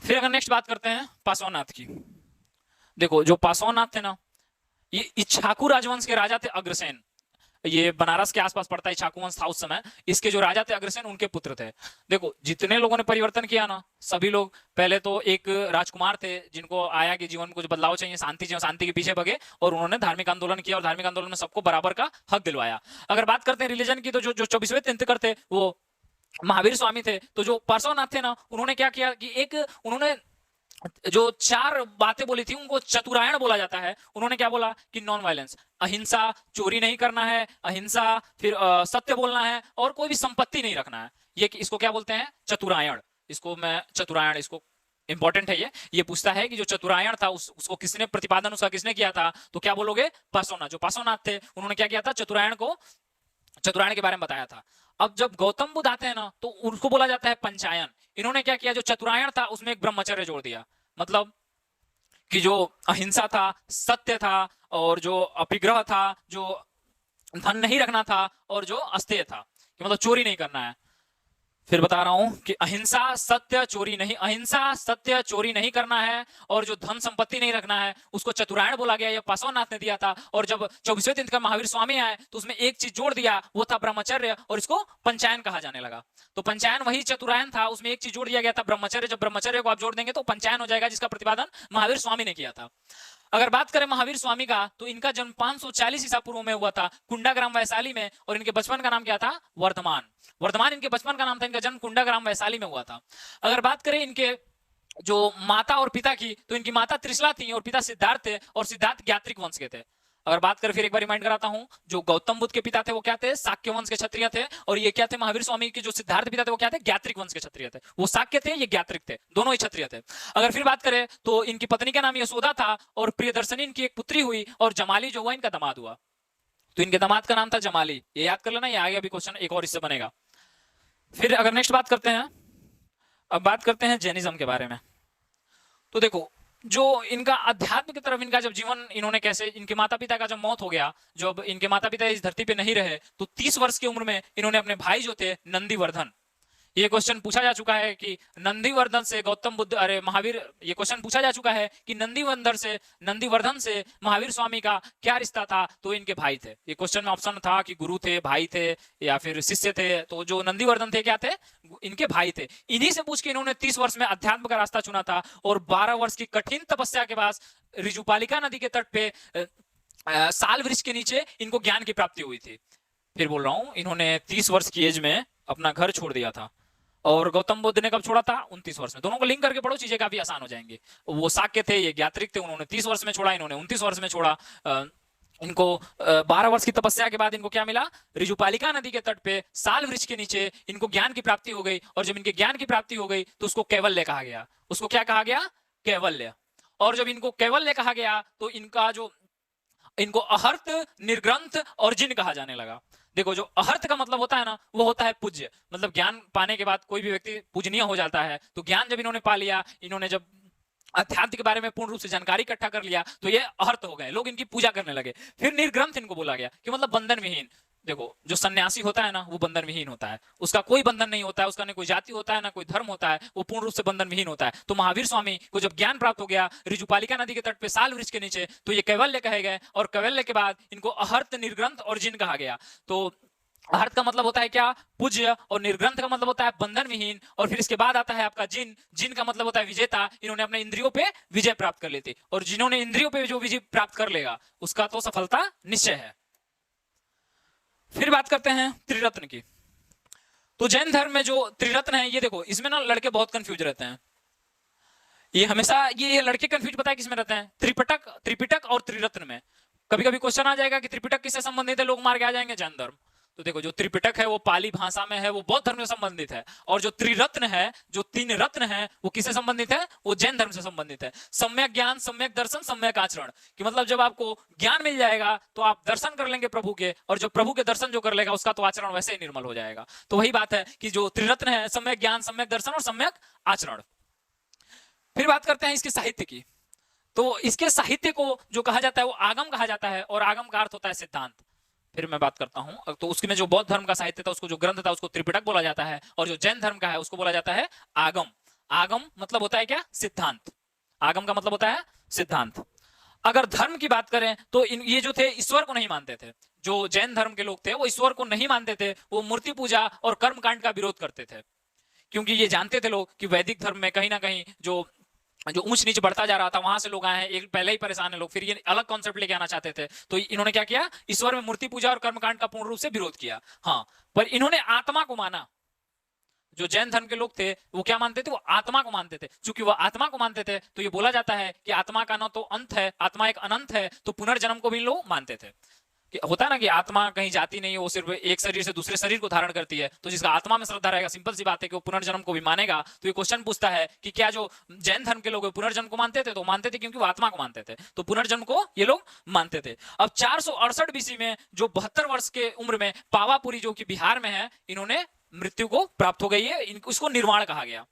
फिर अगर नेक्स्ट बात करते हैं पार्श्वनाथ की। देखो जो पार्श्वनाथ थे ना, ये इच्छाकू राजवंश के राजा थे अग्रसेन। ये बनारस के आसपास पड़ता है, इच्छाकू वंश था उस समय। इसके जो राजा थे अग्रसेन, उनके पुत्र थे। देखो जितने लोगों ने परिवर्तन किया ना, सभी लोग पहले तो एक राजकुमार थे जिनको आया कि जीवन में कुछ बदलाव चाहिए, शांति चाहिए, शांति के पीछे भगे और उन्होंने धार्मिक आंदोलन किया और धार्मिक आंदोलन में सबको बराबर का हक दिलवाया। अगर बात करते हैं रिलीजन की, तो जो 24वें तीर्थकर थे वो महावीर स्वामी थे। तो जो पार्श्वनाथ थे ना, उन्होंने क्या किया कि जो चार बातें बोली थी उनको चतुरायण बोला जाता है। उन्होंने क्या बोला कि नॉन वायलेंस, अहिंसा, चोरी नहीं करना है, अहिंसा, फिर सत्य बोलना है और कोई भी संपत्ति नहीं रखना है। ये इसको क्या बोलते हैं? चतुरायण। इसको मैं चतुरायण, इसको इंपॉर्टेंट है ये पूछता है कि जो चतुरायण था उसको किसने प्रतिपादन उसका किसने किया था? तो क्या बोलोगे? पार्श्वनाथ। जो पार्श्वनाथ थे उन्होंने क्या किया था? चतुरायण के बारे में बताया था। अब जब गौतम बुद्ध आते हैं ना तो उनको बोला जाता है पंचायन। इन्होंने क्या किया? जो चतुरायण था उसमें एक ब्रह्मचर्य जोड़ दिया। मतलब कि जो अहिंसा था, सत्य था और जो अपिग्रह था, जो धन नहीं रखना था और जो अस्तेय था, कि मतलब चोरी नहीं करना है। फिर बता रहा हूं कि अहिंसा सत्य चोरी नहीं, अहिंसा सत्य चोरी नहीं करना है और जो धन संपत्ति नहीं रखना है उसको चतुरायण बोला गया। ये पार्श्वनाथ ने दिया था। और जब 24वें तीर्थ का महावीर स्वामी आए तो उसमें एक चीज जोड़ दिया, वो था ब्रह्मचर्य, और इसको पंचायन कहा जाने लगा। तो पंचायन वही चतुरायन था, उसमें एक चीज जोड़ दिया गया था, ब्रह्मचर्य। जब ब्रह्मचर्य को आप जोड़ देंगे तो पंचायन हो जाएगा, जिसका प्रतिपादन महावीर स्वामी ने किया था। अगर बात करें महावीर स्वामी का तो इनका जन्म 540 ईसा पूर्व में हुआ था कुंडाग्राम वैशाली में, और इनके बचपन का नाम क्या था? वर्धमान। वर्धमान इनके बचपन का नाम था। इनका जन्म कुंडाग्राम वैशाली में हुआ था। अगर बात करें इनके जो माता और पिता की, तो इनकी माता त्रिशला थी और पिता सिद्धार्थ थे, और सिद्धार्थ ज्ञात्रिक वंश के थे। अगर बात करें, फिर एक बार रिमाइंड कराता हूं, जो गौतम बुद्ध के पिता थे वो क्या थे? शाक्य वंश के क्षत्रिय थे। और ये क्या थे? महावीर स्वामी के जो सिद्धार्थ पिता थे वो क्या थे? ज्ञात्रिक वंश के क्षत्रिय थे। वो शाक्य थे, ये ज्ञात्रिक थे, दोनों ही क्षत्रिय थे। अगर फिर बात करें तो इनकी पत्नी का नाम यशोदा था, और प्रियदर्शनी इनकी एक पुत्री हुई, और जमाली जो हुआ इनका दामाद हुआ। तो इनके दामाद का नाम था जमाली। ये याद कर लेना, ये आगे अभी क्वेश्चन एक और इससे बनेगा। फिर अगर नेक्स्ट बात करते हैं, अब बात करते हैं जैनिज्म के बारे में। तो देखो, जो इनका अध्यात्म की तरफ इनका जब जीवन, इन्होंने कैसे, इनके माता पिता का जब मौत हो गया, जब इनके माता पिता इस धरती पे नहीं रहे, तो 30 वर्ष की उम्र में इन्होंने अपने भाई जो थे नंदीवर्धन, ये क्वेश्चन पूछा जा चुका है कि नंदीवर्धन से गौतम बुद्ध, अरे महावीर, ये क्वेश्चन पूछा जा चुका है कि नंदीवर्धन से महावीर स्वामी का क्या रिश्ता था? तो इनके भाई थे। ये क्वेश्चन में ऑप्शन था कि गुरु थे, भाई थे, या फिर शिष्य थे। तो जो नंदीवर्धन थे क्या थे? इनके भाई थे। इन्हीं से पूछ के इन्होंने 30 वर्ष में अध्यात्म का रास्ता चुना था, और 12 वर्ष की कठिन तपस्या के बाद ऋजुपालिका नदी के तट पे साल वृक्ष के नीचे इनको ज्ञान की प्राप्ति हुई थी। फिर बोल रहा हूं, इन्होंने 30 वर्ष की एज में अपना घर छोड़ दिया था, और गौतम बुद्ध ने कब छोड़ा था? 29 वर्ष में। दोनों को लिंक करके पढ़ो, चीजें काफी आसान हो जाएंगी। वो शाक्य थे, ये ज्ञात्रिक थे, उन्होंने 30 वर्ष में छोड़ा, इन्होंने 29 वर्ष में छोड़ा। इनको 12 वर्ष की तपस्या के बाद इनको क्या मिला? ऋजुपालिका नदी के तट पे साल वृक्ष के नीचे इनको ज्ञान की प्राप्ति हो गई। और जब इनके ज्ञान की प्राप्ति हो गई तो उसको कैवल्य कहा गया। उसको क्या कहा गया? कैवल्य। और जब इनको कैवल्य कहा गया तो इनको अहर्त, निर्ग्रंथ और जिन कहा जाने लगा। देखो, जो अहर्त का मतलब होता है ना, वो होता है पूज्य। मतलब ज्ञान पाने के बाद कोई भी व्यक्ति पूजनीय हो जाता है। तो ज्ञान जब इन्होंने पा लिया, इन्होंने जब अध्यात्म के बारे में पूर्ण रूप से जानकारी इकट्ठा कर लिया, तो ये अहर्त हो गए, लोग इनकी पूजा करने लगे। फिर निर्ग्रंथ इनको बोला गया, कि मतलब बंधन विहीन। देखो, जो सन्यासी होता है ना, वो बंधन विहीन होता है, उसका कोई बंधन नहीं होता है, उसका ना कोई जाति होता है ना कोई धर्म होता है, वो पूर्ण रूप से बंधन विहीन होता है। तो महावीर स्वामी को जब ज्ञान प्राप्त हो गया ऋजुपालिका नदी के तट पे साल वृक्ष के नीचे, तो ये कैवल्य कहे गए, और कैवल्य के बाद इनको अहर्त, निर्ग्रंथ और जिन कहा गया। तो अहर्त का मतलब होता है क्या? पूज्य। और निर्ग्रंथ का मतलब होता है बंधन विहीन। और फिर इसके बाद आता है आपका जिन। जिन का मतलब होता है विजेता। इन्होंने अपने इंद्रियों पे विजय प्राप्त कर ली थी, और जिन्होंने इंद्रियों पे जो विजय प्राप्त कर लेगा उसका तो सफलता निश्चय है। फिर बात करते हैं त्रिरत्न की। तो जैन धर्म में जो त्रिरत्न है, ये देखो, इसमें ना लड़के बहुत कंफ्यूज रहते हैं। ये हमेशा ये लड़के कंफ्यूज पता है किसमें रहते हैं? त्रिपिटक और त्रिरत्न में। कभी कभी क्वेश्चन आ जाएगा कि त्रिपिटक किससे संबंधित है, लोग मार के आ जाएंगे जैन धर्म। तो देखो, जो त्रिपिटक है वो पाली भाषा में है, वो बौद्ध धर्म से संबंधित है। और जो त्रिरत्न है, जो 3 रत्न है, वो किससे संबंधित है? वो जैन धर्म से संबंधित है। सम्यक ज्ञान, सम्यक दर्शन, सम्यक आचरण। कि मतलब जब आपको ज्ञान मिल जाएगा तो आप दर्शन कर लेंगे प्रभु के, और जो प्रभु के दर्शन जो कर लेगा उसका तो आचरण वैसे ही निर्मल हो जाएगा। तो वही बात है कि जो त्रिरत्न है, सम्यक ज्ञान, सम्यक दर्शन और सम्यक आचरण। फिर बात करते हैं इसके साहित्य की। तो इसके साहित्य को जो कहा जाता है वो आगम कहा जाता है, और आगम का अर्थ होता है सिद्धांत। फिर मैं बात करता हूं, तो उसमें जो बौद्ध धर्म का साहित्य था, उसको जो ग्रंथ था उसको त्रिपिटक बोला जाता है, और जो जैन धर्म का है उसको बोला जाता है आगम। आगम मतलब होता है क्या? सिद्धांत। आगम का मतलब होता है सिद्धांत। अगर धर्म की बात करें तो ये जो थे ईश्वर को नहीं मानते थे। जो जैन धर्म के लोग थे वो ईश्वर को नहीं मानते थे, वो मूर्ति पूजा और कर्मकांड का विरोध करते थे। क्योंकि ये जानते थे लोग कि वैदिक धर्म में कहीं ना कहीं जो ऊंच नीच बढ़ता जा रहा था, वहां से लोग आए हैं, एक पहले ही परेशान है लोग, फिर ये अलग कॉन्सेप्ट लेके आना चाहते थे। तो इन्होंने क्या किया? ईश्वर में मूर्ति पूजा और कर्मकांड का पूर्ण रूप से विरोध किया। हाँ, पर इन्होंने आत्मा को माना। जो जैन धर्म के लोग थे वो क्या मानते थे, वो आत्मा को मानते थे। चूंकि वो आत्मा को मानते थे तो ये बोला जाता है कि आत्मा का न तो अंत है, आत्मा एक अनंत है, तो पुनर्जन्म को भी लोग मानते थे। कि होता है ना कि आत्मा कहीं जाती नहीं है, वो सिर्फ एक शरीर से दूसरे शरीर को धारण करती है। तो जिसका आत्मा में श्रद्धा रहेगा, सिंपल सी बात है कि वो पुनर्जन्म को भी मानेगा। तो ये क्वेश्चन पूछता है कि क्या जो जैन धर्म के लोग पुनर्जन्म को मानते थे, तो मानते थे क्योंकि वो आत्मा को मानते थे, तो पुनर्जन्म को ये लोग मानते थे। अब 468 बीसी में जो 72 वर्ष के उम्र में पावापुरी जो कि बिहार में है, इन्होंने मृत्यु को प्राप्त हो गई है, इसको निर्वाण कहा गया।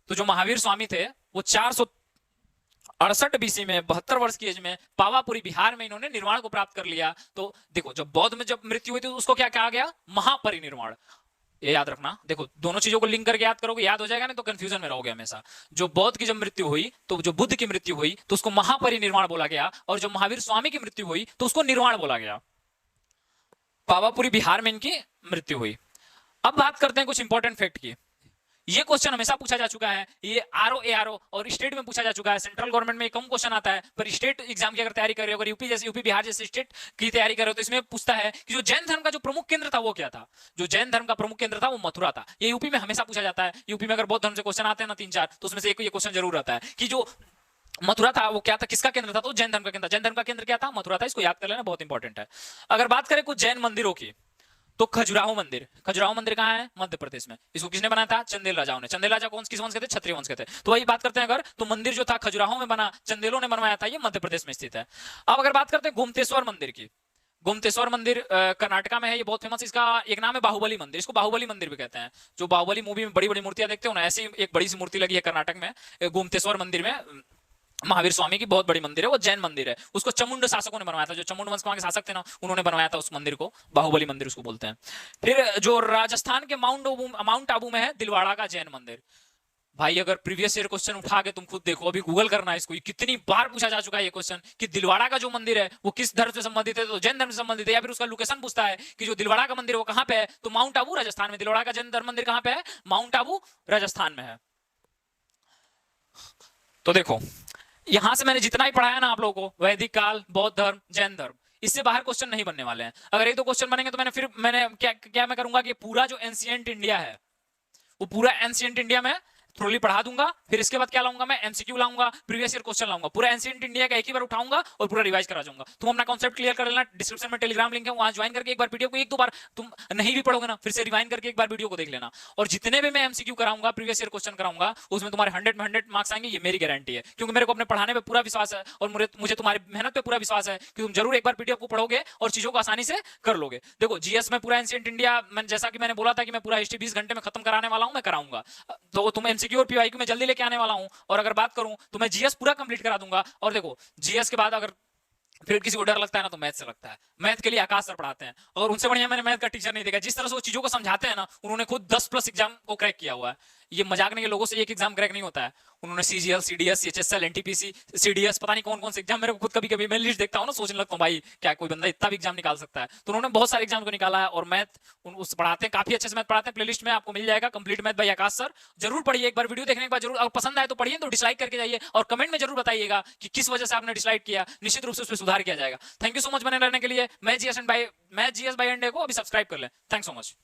तो जो महावीर स्वामी थे वो 468 बीसी में 72 वर्ष की एज में पावापुरी बिहार में इन्होंने निर्वाण को प्राप्त कर लिया। तो देखो जब बौद्ध में जब मृत्यु हुई थी तो उसको क्या कहा गया, महापरिनिर्वाण। ये याद रखना, देखो दोनों चीजों को लिंक करके याद करोगे, याद हो जाएगा, नहीं तो कंफ्यूजन में रहोगे हमेशा। जो बौद्ध की जब मृत्यु हुई, तो जो बुद्ध की मृत्यु हुई तो उसको महापरिनिर्वाण बोला गया, और जो महावीर स्वामी की मृत्यु हुई तो उसको निर्वाण बोला गया। पावापुरी बिहार में इनकी मृत्यु हुई। अब बात करते हैं कुछ इंपॉर्टेंट फैक्ट की। ये क्वेश्चन हमेशा पूछा जा चुका है, ये आरओ एआरओ और स्टेट में पूछा जा चुका है। सेंट्रल गवर्नमेंट में कम क्वेश्चन आता है, पर स्टेट एग्जाम की अगर तैयारी कर रहे हो, अगर यूपी जैसे यूपी बिहार जैसे स्टेट की तैयारी कर रहे हो, तो इसमें पूछता है कि जो जैन धर्म का जो प्रमुख केंद्र था वो क्या था। जो जैन धर्म का प्रमुख केंद्र था वो मथुरा था। ये यूपी में हमेशा पूछा जाता है। यूपी में अगर बौद्ध धर्म से क्वेश्चन आते हैं ना 3-4, तो उसमें से एक ये क्वेश्चन जरूर आता है कि जो मथुरा था वो क्या था, किसका केंद्र था, तो जैन धर्म का केंद्र। जैन धर्म का केंद्र क्या था, मथुरा था। इसको याद कर लेना, बहुत इंपॉर्टेंट है। अगर बात करें कुछ जैन मंदिरों की, तो खजुराहो मंदिर। खजुराहो मंदिर कहाँ है, मध्य प्रदेश में। इसको किसने बनाया था, चंदेल राजाओं ने। चंदेल राजा कौन किस वंश के थे, क्षत्रिय वंश के थे। तो वही बात करते हैं अगर, तो मंदिर जो था खजुराहो में बना, चंदेलों ने बनवाया था, ये मध्य प्रदेश में स्थित है। अब अगर बात करते हैं गोमतेश्वर मंदिर की, गोमतेश्वर मंदिर कर्नाटका में है, ये बहुत फेमस। इसका एक नाम है बाहुबली मंदिर, इसको बाहुबली मंदिर भी कहते हैं। जो बाहुबली मूवी में बड़ी बड़ी मूर्तियां देखते हो ना, ऐसी एक बड़ी सी मूर्ति लगी है कर्नाटक में गोमतेश्वर मंदिर में। महावीर स्वामी की बहुत बड़ी मंदिर है, वो जैन मंदिर है। उसको चमुंड शासकों ने बनवाया था, जो चमुंड वंश के शासक थे ना, उन्होंने बनवाया था उस मंदिर को, बाहुबली मंदिर उसको बोलते हैं। फिर जो राजस्थान के माउंट आबू में है दिलवाड़ा का जैन मंदिर। भाई अगर प्रीवियस ईयर क्वेश्चन उठा के तुम खुद देखो, अभी गूगल करना है इसको, कितनी बार पूछा जा चुका है ये क्वेश्चन कि दिलवाड़ा का जो मंदिर है वो किस धर्म से संबंधित है, तो जैन धर्म से संबंधित है। या फिर उसका लोकेशन पूछता है कि जो दिलवाड़ा का मंदिर है वो कहां पे है, तो माउंट आबू राजस्थान में। दिलवाड़ा का जैन धर्म मंदिर कहां पे है, माउंट आबू राजस्थान में है। तो देखो यहां से मैंने जितना ही पढ़ाया ना आप लोगों को, वैदिक काल, बौद्ध धर्म, जैन धर्म, इससे बाहर क्वेश्चन नहीं बनने वाले हैं। अगर एक दो क्वेश्चन बनेंगे तो मैंने क्या मैं करूंगा कि पूरा जो एंशिएंट इंडिया है वो पूरा एंशिएंट इंडिया में थ्रोली पढ़ा दूंगा। फिर इसके बाद क्या लाऊंगा मैं, एमसीक्यू लाऊंगा, प्रीवियस ईयर क्वेश्चन लाऊंगा, पूरा एंशिएंट इंडिया का एक ही बार उठाऊंगा और पूरा रिवाइज करा जाऊंगा। तुम अपना कॉन्सेप्ट क्लियर कर लेना। डिस्क्रिप्शन में टेलीग्राम लिंक है, वहां ज्वाइन करके एक बार वीडियो को एक दो बार तुम नहीं भी पढ़ोगे ना, फिर से रिवाइंड करके एक बार वीडियो को देख लेना। और जितने भी मैं एमसीक्यू कराऊंगा, प्रीवियस ईयर क्वेश्चन कराऊंगा, उसमें तुम्हारे 100 में 100 मार्क्स आएंगे, ये मेरी गारंटी है। क्योंकि मेरे को अपने पढ़ाने पर पूरा विश्वास है और मुझे तुम्हारी मेहनत पे पूरा विश्वास है कि तुम जरूर एक बार पीडीएफ को पढ़ोगे और चीजों को आसानी से कर लोगे। देखो जीएस में पूरा एंशिएंट इंडिया, जैसा कि मैंने बोला था कि मैं पूरा हिस्ट्री 20 घंटे में खत्म कराने वाला हूं, मैं कराऊंगा। तो तुम एमसीक्यू और पीवाईक्यू में जल्दी लेके आने वाला हूं। और अगर बात करूं तो मैं जीएस पूरा कंप्लीट करा दूंगा। और देखो जीएस के बाद अगर फिर किसी को डर लगता है ना, तो मैथ से लगता है। मैथ के लिए आकाश सर पढ़ाते हैं और उनसे बढ़िया मैंने मैथ का टीचर नहीं देखा। जिस तरह से वो चीजों को समझाते हैं ना, उन्होंने खुद 10+ एग्जाम को क्रैक किया हुआ है। ये मजाक नहीं है, लोगों से एक एग्जाम क्रैक नहीं होता है। उन्होंने CGL, CDS, HSL, NTPC, CDS, पता नहीं कौन कौन से एग्जाम, मेरे को खुद कभी कभी मैं लिस्ट देखता हूं ना, सोचने लगता हूं भाई क्या कोई बंदा इतना भी एग्जाम निकाल सकता है। तो उन्होंने बहुत सारे एग्जाम को निकाला है और मैथ उस पढ़ाते हैं, काफी अच्छे से मैथ पढ़ाते हैं। प्लेलिस्ट में आपको मिल जाएगा कंप्लीट मैथ बाय आकाश सर, जरूर पढ़िए। एक बार वीडियो देखने के बाद जरूर, अगर पसंद आए तो पढ़िए, तो डिसलाइक करके जाइए और कमेंट में जरूर बताइएगा कि किस वजह से आपने डिसलाइक किया। निश्चित रूप से उसमें सुधार किया जाएगा। थैंक यू सो मच बने रहने के लिए। मैं जीएस बाय एंड को अभी सब्सक्राइब कर ले। Thanks so much.